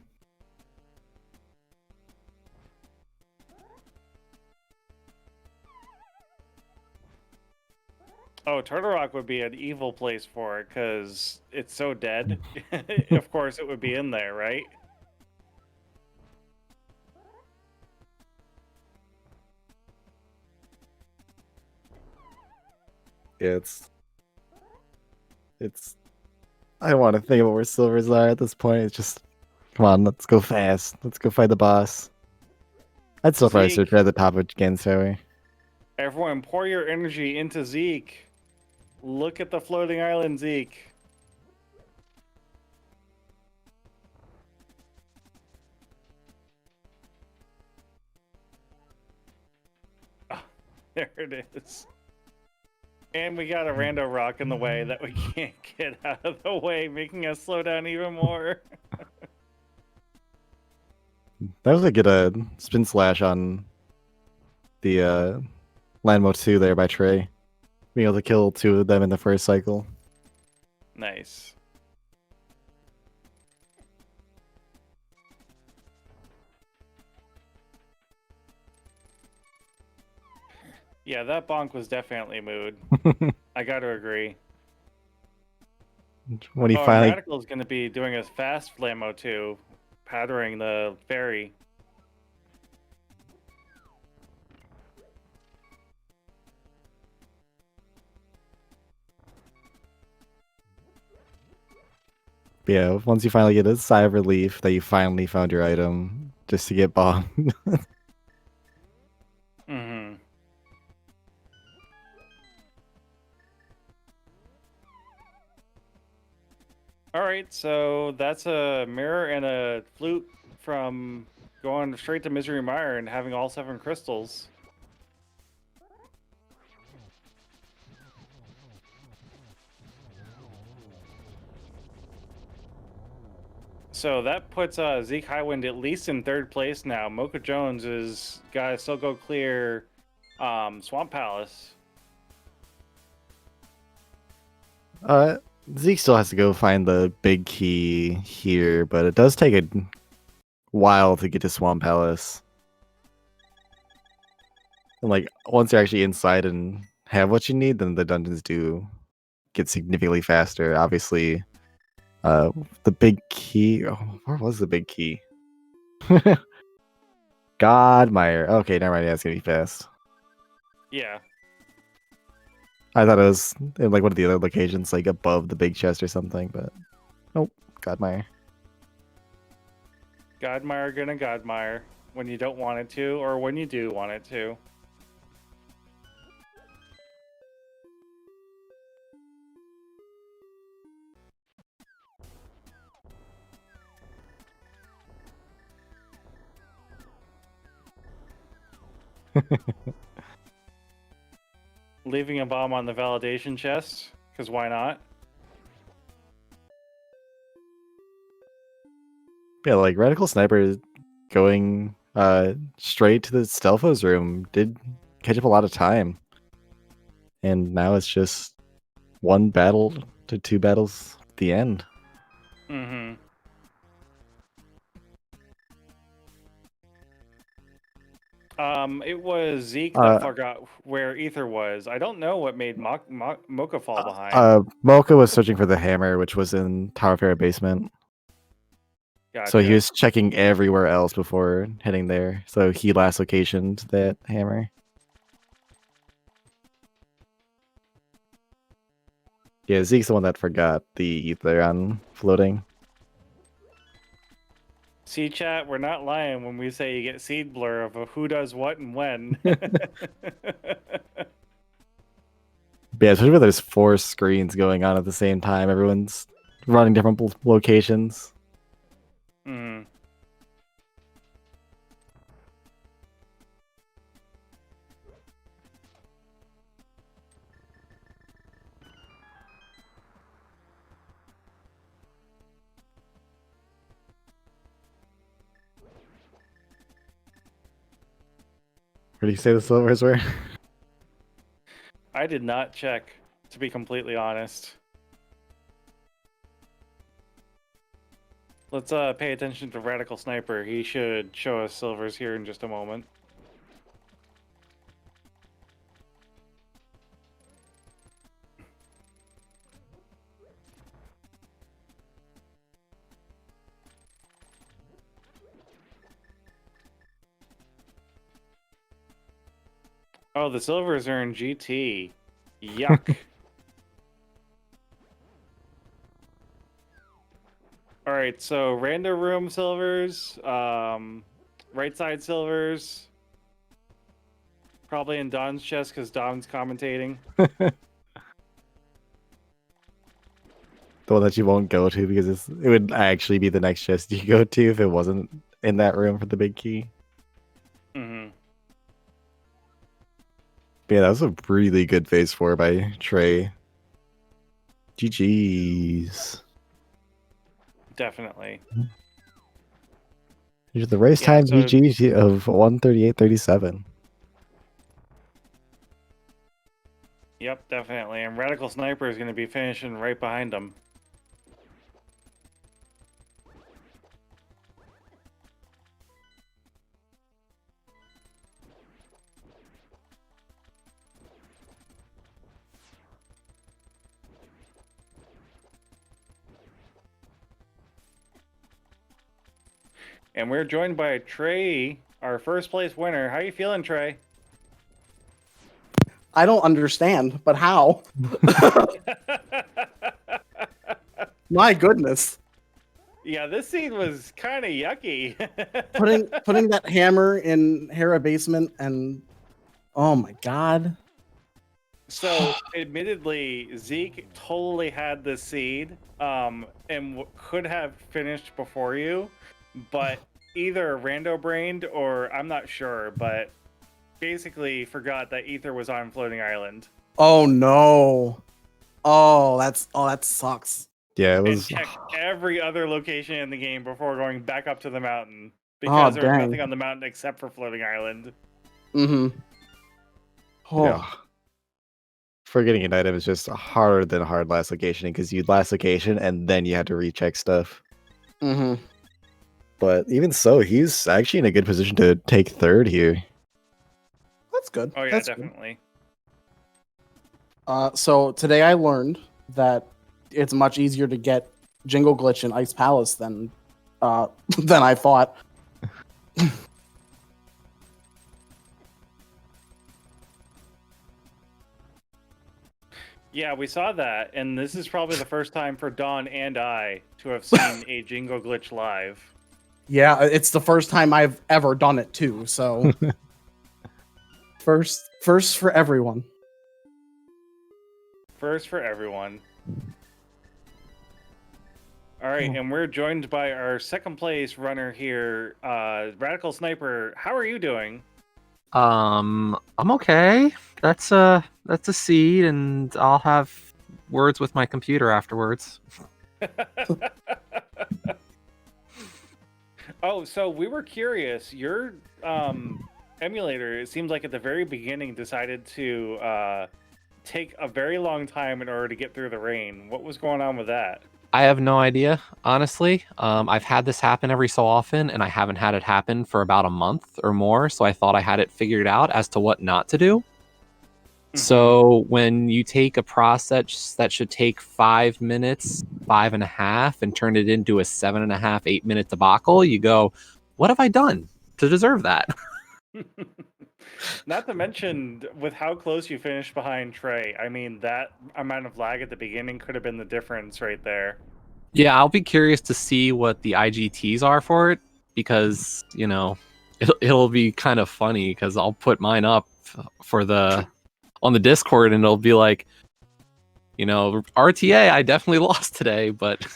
Oh, Turtle Rock would be an evil place for it because it's so dead. Of course, it would be in there, right? Yeah, it's. I don't want to think about where silvers are at this point. It's just, come on, let's go fast. Let's go fight the boss. I'd still probably search Zeke, at the top of Gansferry. everyone, pour your energy into Zeke. Look at the floating island, Zeke. Ah, there it is. And we got a rando rock in the way that we can't get out of the way, making us slow down even more. That was a good spin slash on the Landmo 2 there by Trey. Being able to kill 2 of them in the first cycle. Nice. Yeah, that bonk was definitely mood. I got to agree. When he Oh, and finally Radical is going to be doing a fast flammo too, powdering the ferry. Yeah, once you finally get a sigh of relief that you finally found your item, just to get bombed. Mm-hmm. All right, so that's a mirror and a flute from going straight to Misery Mire and having all 7 crystals. So that puts ZekeHighwind at least in 3rd place now. Mocha Jones is got to still go clear Swamp Palace. Zeke still has to go find the big key here, but it does take a while to get to Swamp Palace. And like once you're actually inside and have what you need, then the dungeons do get significantly faster. Obviously, the big key. Oh, where was the big key? Godmire. Okay, never mind. Yeah, it's gonna be fast. Yeah. I thought it was in like one of the other locations, like above the big chest or something, but nope. Godmire. Godmire gonna Godmire when you don't want it to, or when you do want it to. Leaving a bomb on the validation chest, because why not? Yeah, like Radical Sniper going straight to the Stelfo's room did catch up a lot of time. And now it's just 1 battle to 2 battles at the end. Mm-hmm. It was Zeke that forgot where Ether was. I don't know what made Mocha fall behind. Mocha was searching for the hammer, which was in Tower of Fair basement. Gotcha. So he was checking everywhere else before heading there. So he last locationed that hammer. Yeah, Zeke's the one that forgot the ether on floating. See, chat, we're not lying when we say you get seed blur of who does what and when. Yeah, especially when there's 4 screens going on at the same time. Everyone's running different locations. Mm. Where do you say the silvers were? I did not check, to be completely honest. Let's pay attention to Radical Sniper. He should show us silvers here in just a moment. Oh, the silvers are in GT. Yuck. All right, so random room silvers, right side silvers, probably in Don's chest because Don's commentating. The one that you won't go to because it would actually be the next chest you go to if it wasn't in that room for the big key. Mm-hmm. But yeah, that was a really good phase 4 by Trey. GG's. Definitely. The race Yeah, time so- GG of 138.37. Yep, definitely. And Radical Sniper is going to be finishing right behind him. And we're joined by Trey, our first place winner. How you feeling, Trey? I don't understand, but how? My goodness. Yeah, this scene was kind of yucky. Putting that hammer in Hera basement and oh my god. So, admittedly, Zeke totally had the seed, and could have finished before you, but either rando brained or I'm not sure, but basically forgot that Ether was on Floating Island. Oh no. That sucks. Yeah, it And was. checked every other location in the game before going back up to the mountain because there was dang. nothing on the mountain except for Floating Island. Mm-hmm. Oh. Yeah. Forgetting an item is just harder than hard last location because you last location and then you had to recheck stuff. Mm-hmm. But even so, he's actually in a good position to take third here. That's good. Oh yeah, That's good. definitely. So today I learned that it's much easier to get Jingle Glitch in Ice Palace than I thought. Yeah, we saw that, and this is probably the first time for Dawn and I to have seen a Jingo Glitch live. Yeah, it's the first time I've ever done it too, so first for everyone. First for everyone. All right, and we're joined by our second place runner here, Radical Sniper. How are you doing? I'm okay. That's a seed, and I'll have words with my computer afterwards. Oh, so we were curious. Your emulator, it seems like at the very beginning, decided to take a very long time in order to get through the rain. What was going on with that? I have no idea, honestly. I've had this happen every so often, and I haven't had it happen for about a month or more, so I thought I had it figured out as to what not to do. So when you take a process that should take 5 minutes, 5.5, and turn it into a 7.5, 8-minute debacle, you go, what have I done to deserve that? Not to mention, with how close you finished behind Trey, I mean, that amount of lag at the beginning could have been the difference right there. Yeah, I'll be curious to see what the IGTs are for it, because, you know, it'll be kind of funny, because I'll put mine up for on the Discord, and it'll be like, you know, RTA, I definitely lost today, but...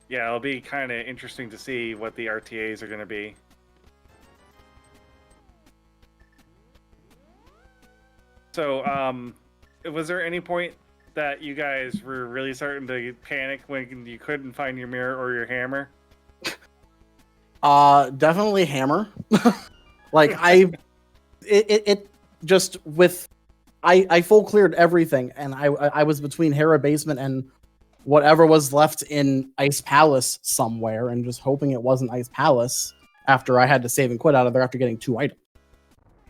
Yeah, it'll be kind of interesting to see what the RTAs are going to be. So, was there any point that you guys were really starting to panic when you couldn't find your mirror or your hammer? Definitely hammer. Like it just with I full cleared everything, and I was between Hera basement and whatever was left in Ice Palace somewhere, and just hoping it wasn't Ice Palace after I had to save and quit out of there after getting 2 items.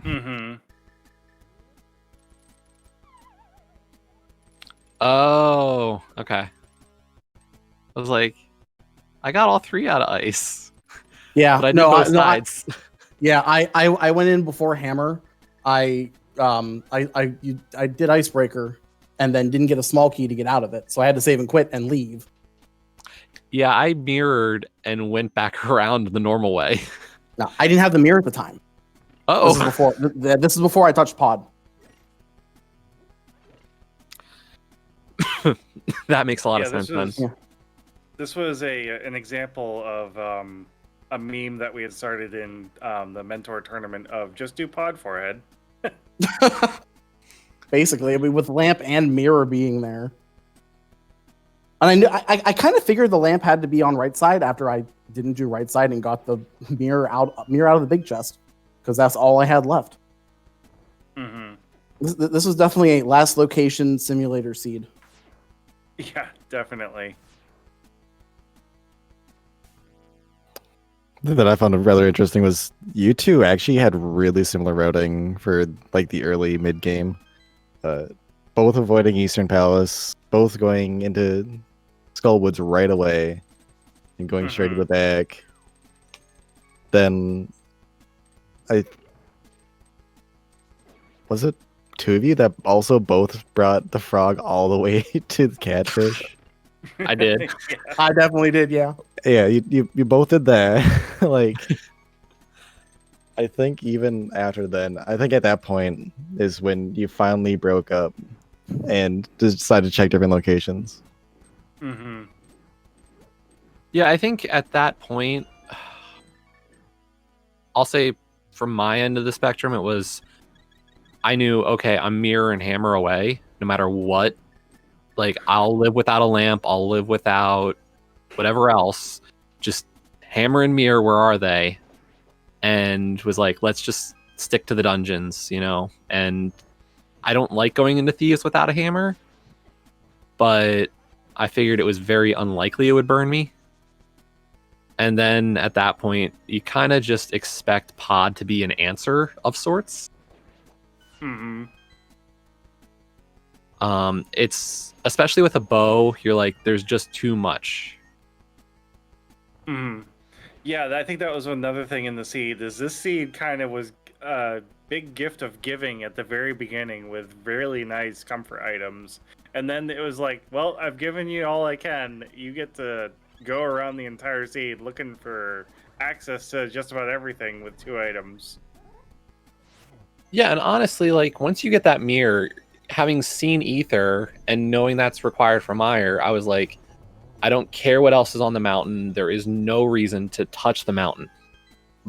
Mm-hmm. Oh, okay. I was like, I got all 3 out of ice. Yeah, But I did no, both no, sides. Yeah, I went in before Hammer. I did Icebreaker, and then didn't get a small key to get out of it, so I had to save and quit and leave. Yeah, I mirrored and went back around the normal way. No, I didn't have the mirror at the time. Oh, This is before I touched pod. that makes a lot Yeah, of sense then. Yeah. This was an example of a meme that we had started in the mentor tournament of just do pod forehead. Basically, I mean, with lamp and mirror being there. And I knew I kind of figured the lamp had to be on right side after I didn't do right side and got the mirror out of the big chest, because that's all I had left. Mm-hmm. This was definitely a last location simulator seed. Yeah, definitely. The thing that I found rather interesting was you two actually had really similar routing for like the early mid game. Both avoiding Eastern Palace, both going into Skullwoods right away and going straight to the back. Then was it two of you that also both brought the frog all the way to the catfish? I did. Yeah. I definitely did, yeah. Yeah, you both did that. Like, I think even after then, I think at that point is when you finally broke up and decided to check different locations. Mm-hmm. Yeah, I think at that point, I'll say from my end of the spectrum, it was, I knew, okay, I'm mirror and hammer away, no matter what. Like, I'll live without a lamp, I'll live without whatever else. Just hammer and mirror, where are they? And was like, let's just stick to the dungeons, you know? And I don't like going into Thieves without a hammer, but I figured it was very unlikely it would burn me. And then at that point, you kind of just expect pod to be an answer of sorts. Mm-hmm. It's especially with a bow, you're like, there's just too much. Mm-hmm. Yeah, I think that was another thing in the seed. Is this seed kind of was a big gift of giving at the very beginning with really nice comfort items, and then it was like, well, I've given you all I can. You get to go around the entire seed looking for access to just about everything with 2 items. Yeah, and honestly, like, once you get that mirror, having seen Ether and knowing that's required for Mire, I was like, I don't care what else is on the mountain. There is no reason to touch the mountain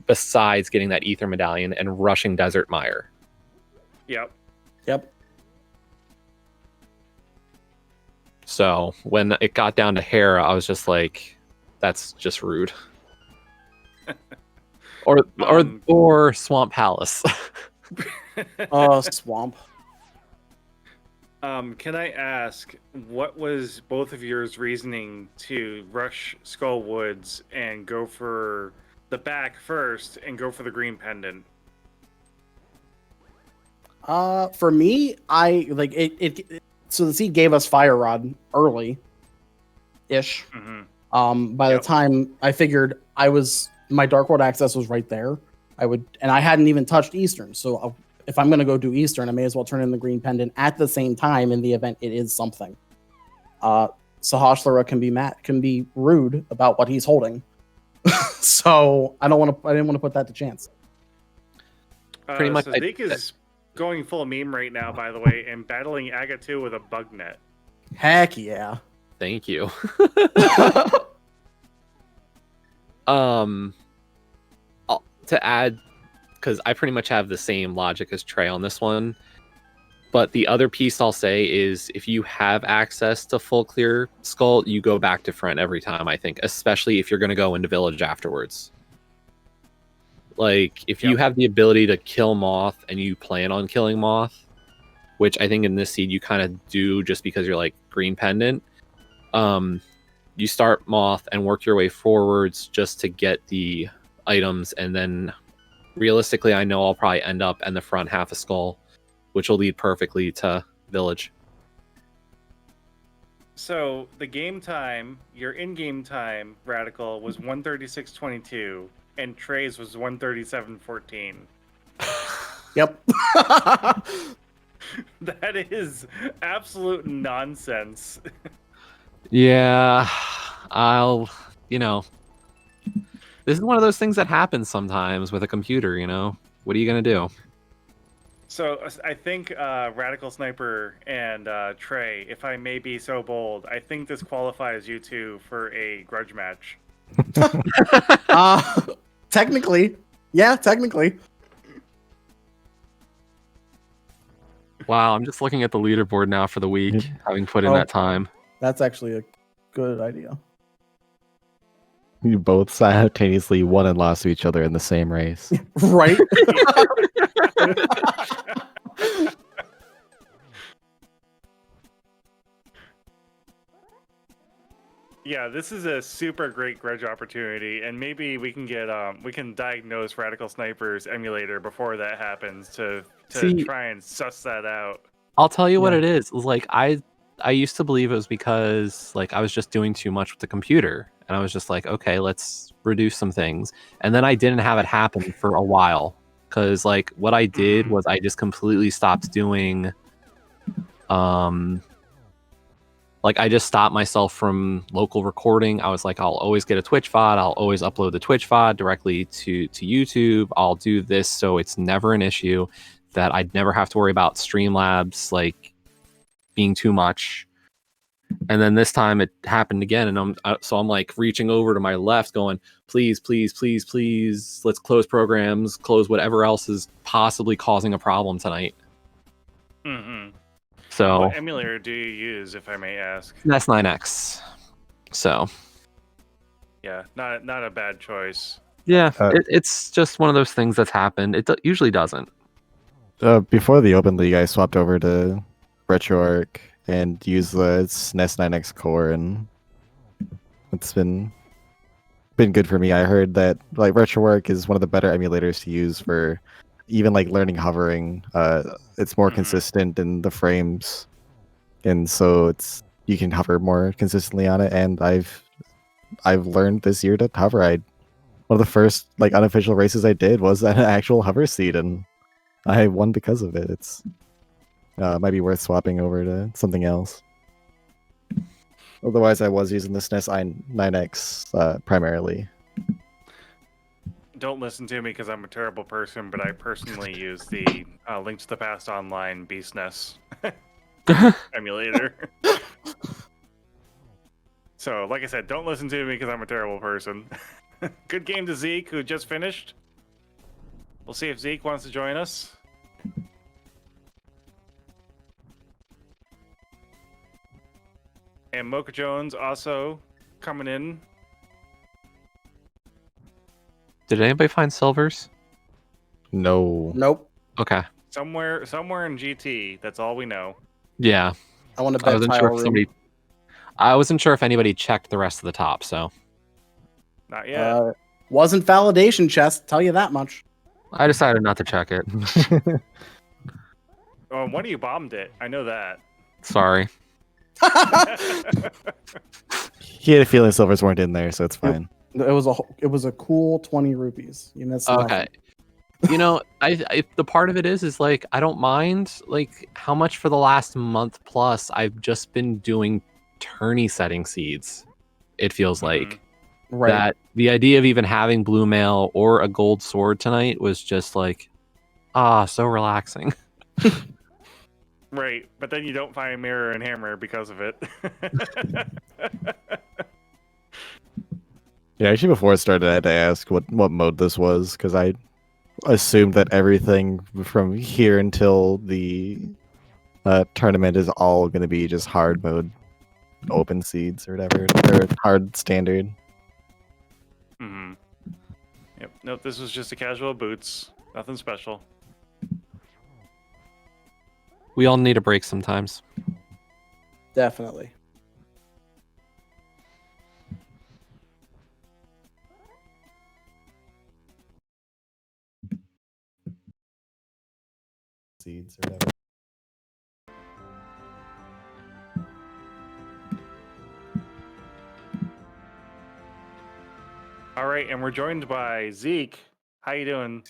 besides getting that Ether medallion and rushing Desert Mire. Yep. So when it got down to Hera, I was just like, that's just rude. or Swamp Palace. Swamp. Can I ask, what was both of yours reasoning to rush Skullwoods and go for the back first and go for the green pendant? For me, I like it. So the seed gave us Fire Rod early, ish. Mm-hmm. By the time I figured my Dark World access was right there, and I hadn't even touched Eastern. So if I'm gonna go do Eastern, I may as well turn in the green pendant at the same time in the event it is something. Sahasrara can be rude about what he's holding, so I didn't want to put that to chance. Pretty much, so Zeke is going full meme right now, by the way, and battling Aga 2 with a bug net. Heck yeah! Thank you. To add, because I pretty much have the same logic as Trey on this one, but the other piece I'll say is if you have access to full clear skull, you go back to front every time, I think, especially if you're going to go into village afterwards. Like, if you have the ability to kill Moth and you plan on killing Moth, which I think in this seed you kind of do just because you're like green pendant, you start Moth and work your way forwards just to get the items, and then realistically I know I'll probably end up in the front half of Skull, which will lead perfectly to village. So the game time, your in-game time, Radical, was 1:36:22. and Trey's was 137.14. Yep. That is absolute nonsense. Yeah, you know, this is one of those things that happens sometimes with a computer, you know? What are you going to do? So I think Radical Sniper and Trey, if I may be so bold, I think this qualifies you two for a grudge match. Technically. Yeah, technically. Wow, I'm just looking at the leaderboard now for the week, having put in Oh. that time. That's actually a good idea. You both simultaneously won and lost to each other in the same race. Right? Yeah, this is a super great grudge opportunity, and maybe we can get we can diagnose Radical Sniper's emulator before that happens to See, try and suss that out. I'll tell you what Yeah. it is. It was like I used to believe it was because like I was just doing too much with the computer, and I was just like, okay, let's reduce some things, and then I didn't have it happen for a while because like what I did was I just completely stopped doing, like I just stopped myself from local recording. I was like, I'll always get a Twitch VOD. I'll always upload the Twitch VOD directly to YouTube. I'll do this so it's never an issue, that I'd never have to worry about Streamlabs like being too much. And then this time it happened again, and I'm like reaching over to my left, going, please, please, please, please, let's close programs, close whatever else is possibly causing a problem tonight. Mm-hmm. So What emulator do you use, if I may ask? that's 9X. So Yeah, not a bad choice. yeah, it's just one of those things that's happened. It usually doesn't. Before the Open League, I swapped over to RetroArch and used the SNES 9X core, and it's been good for me. I heard that like RetroArch is one of the better emulators to use for even like learning hovering. It's more consistent in the frames, and so you can hover more consistently on it. And I've learned this year to hover. One of the first like unofficial races I did was an actual hover seat, and I won because of it. It's might be worth swapping over to something else. Otherwise, I was using the SNES 9X primarily. Don't listen to me because I'm a terrible person, but I personally use the Link to the Past Online BSNES emulator. So, like I said, don't listen to me because I'm a terrible person. Good game to Zeke, who just finished. We'll see if Zeke wants to join us. And Mocha Jones also coming in. Did anybody find silvers? No. Nope. Okay. Somewhere in GT. That's all we know. Yeah. I want to I bet wasn't tile sure if room. somebody. I wasn't sure if anybody checked the rest of the top. So Not yet. Wasn't validation chest, tell you that much. I decided not to check it. Oh, one of you bombed it. I know that. Sorry. He had a feeling silvers weren't in there, so it's fine. It was a cool 20 rupees. You missed nothing. Okay. You know, I the part of it is like I don't mind like how much for the last month plus I've just been doing tourney setting seeds. It feels like Right. that the idea of even having blue mail or a gold sword tonight was just like so relaxing. Right, but then you don't find mirror and hammer because of it. Yeah, actually, before it started, I had to ask what mode this was, because I assumed that everything from here until the tournament is all going to be just hard mode, open seeds or whatever, or hard standard. Mm-hmm. Yep. Nope, this was just a casual boots. Nothing special. We all need a break sometimes. Definitely. Seeds or whatever. All right, and we're joined by Zeke. How you doing?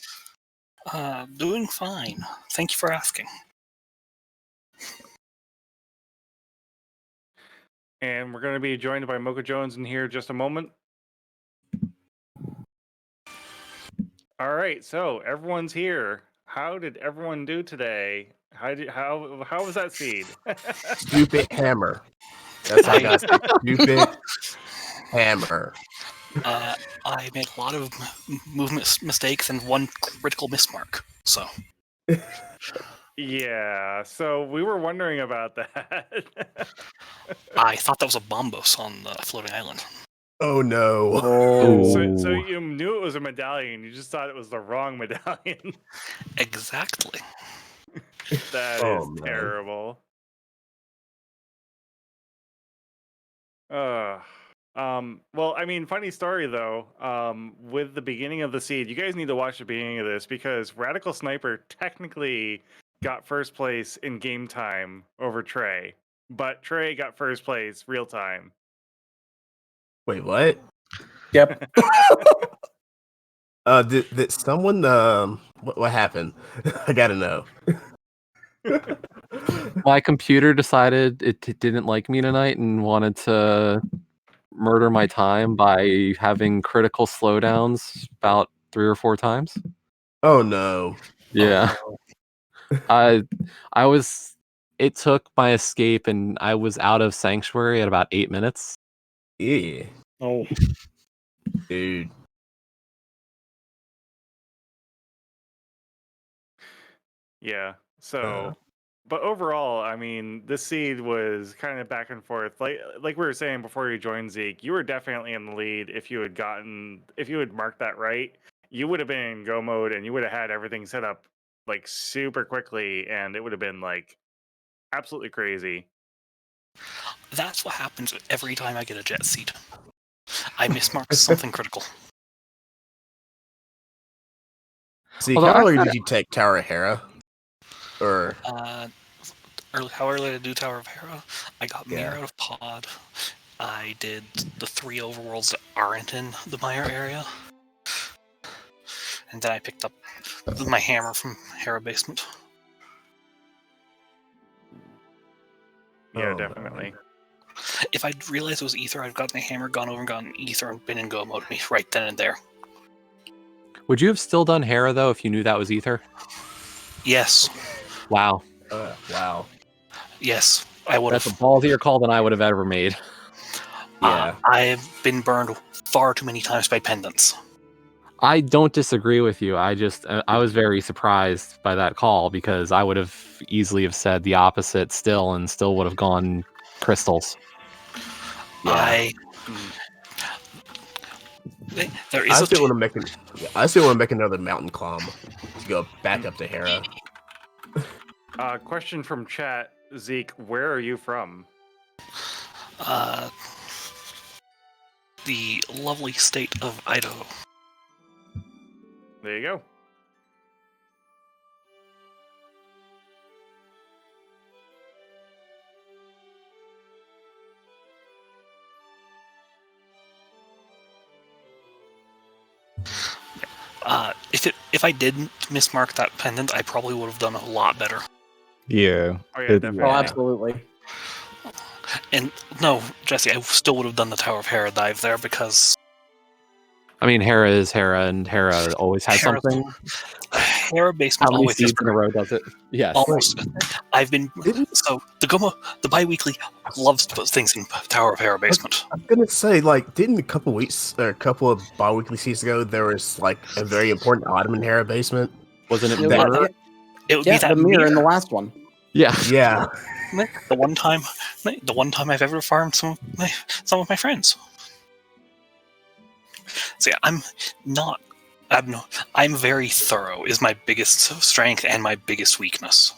Doing fine. Thank you for asking. And we're going to be joined by Mochajones in here just a moment. All right, so everyone's here. How did everyone do today? How was that seed? Stupid hammer. That's how I got it. Stupid hammer. I made a lot of movement mistakes and one critical mismark. So Yeah, so we were wondering about that. I thought that was a bombos on the floating island. Oh no. So you knew it was a medallion, you just thought it was the wrong medallion. Exactly. That Oh, is man. terrible. Well, I mean, funny story though. With the beginning of the seed, you guys need to watch the beginning of this because Radical Sniper technically got first place in game time over Trey, but Trey got first place real time. Wait, what? Yep. Did someone what happened? I gotta know. My computer decided it didn't like me tonight and wanted to murder my time by having critical slowdowns about 3 or 4 times. Oh no. Yeah. I was it took my escape and I was out of sanctuary at about 8 minutes. Yeah. Oh. Dude. Yeah. So, but overall, I mean, this seed was kind of back and forth. Like we were saying before you joined, Zeke, you were definitely in the lead if you had marked that right. You would have been in go mode and you would have had everything set up like super quickly, and it would have been like absolutely crazy. That's what happens every time I get a jet seed. I mismark something critical. See, Although how I early kinda- did you take Tower of Hera? Or How early did I do Tower of Hera? I got Yeah. Mirror out of Pod. I did the 3 overworlds that aren't in the Mire area. And then I picked up my hammer from Hera Basement. Yeah, Oh, definitely. If I'd realized it was Ether, I'd gotten my hammer, gone over and gotten Ether, and been in go mode me right then and there. Would you have still done Hera though if you knew that was Ether? Yes. Wow. wow. Yes, I would That's a have. ballsier call than I would have ever made. Yeah. I've been burned far too many times by pendants. I don't disagree with you. I was very surprised by that call because I would have easily have said the opposite still and still would have gone crystals. Yeah. There I is still want to make another mountain climb to go back up to Hera. Question from chat, Zeke, where are you from? The lovely state of Idaho. There you go. If I didn't mismark that pendant, I probably would have done a lot better. Yeah. Oh yeah, definitely. Oh, absolutely. And no, Jesse, I still would have done the Tower of Hera dive there because I mean, Hera is Hera, and Hera always has Hera- something. Hera Basement How many always has seeds in a row does it? Yes. almost. I've been so the Biweekly loves to put things in Tower of Hera Basement. I'm gonna say, like, didn't a couple of bi-weekly seasons ago there was like a very important item in Hera Basement? Wasn't it Yeah, mirror? It would Yeah, be that the mirror in the last one. Yeah. Yeah. the one time I've ever farmed some of my friends. So yeah, I'm very thorough is my biggest strength and my biggest weakness.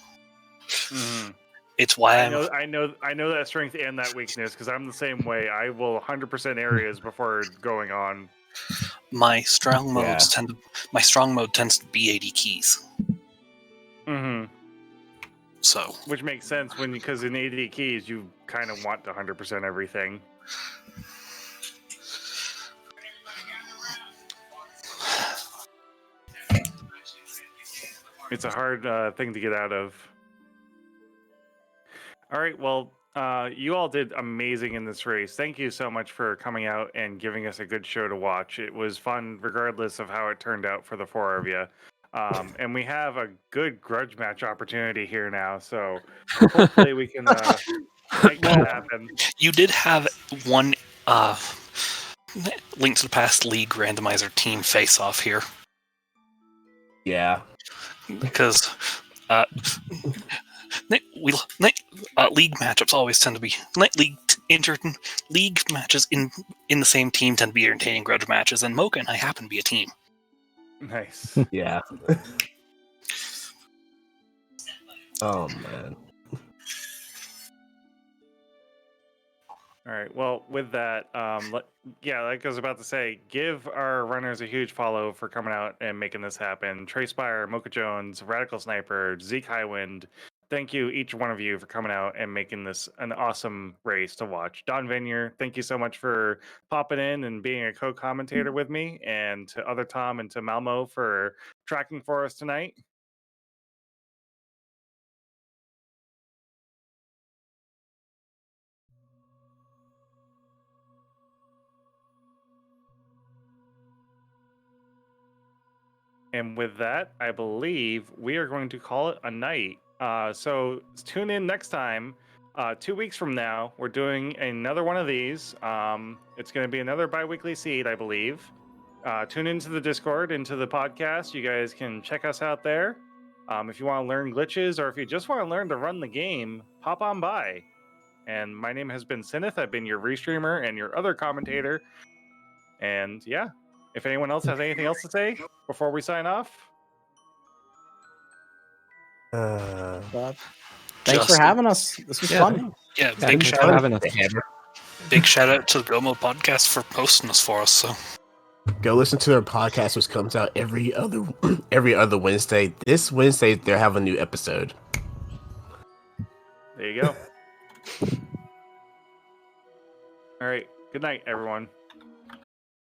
Mhm. It's why I know that strength and that weakness because I'm the same way. I will 100% areas before going on. my strong Yeah. mode tends to be 80 keys. Mm-hmm. So Which makes sense because in 80 keys you kind of want to 100% everything. It's a hard thing to get out of. All right, well, you all did amazing in this race. Thank you so much for coming out and giving us a good show to watch. It was fun, regardless of how it turned out for the four of you. And we have a good grudge match opportunity here now, so hopefully we can make that happen. You did have one Link to the Past League randomizer team face-off here. Yeah. Because league matchups always tend to be league matches in the same team tend to be entertaining grudge matches, and Mocha and I happen to be a team. Nice. Yeah. Oh man. All right. Well, with that, like I was about to say, give our runners a huge follow for coming out and making this happen. TreySpyre, mochajones10, RadicalSniper, ZekeHighwind. Thank you, each one of you, for coming out and making this an awesome race to watch. Dawnvenure, thank you so much for popping in and being a co-commentator with me, and to otherTom and to Malmo for tracking for us tonight. And with that, I believe we are going to call it a night. So tune in next time. 2 weeks from now, we're doing another one of these. It's going to be another Biweekly Seed, I believe. Tune into the Discord, into the podcast. You guys can check us out there. If you want to learn glitches, or if you just want to learn to run the game, hop on by. And my name has been Cinaeth. I've been your Restreamer and your other commentator. And yeah, if anyone else has anything else to say before we sign off. Thanks for having us. This was fun. Yeah, Yeah, big thanks shout for out. having us. Big shout out to the Gomo podcast for posting this for us. So Go listen to their podcast, which comes out every other Wednesday. This Wednesday, they'll have a new episode. There you go. All right. Good night, everyone.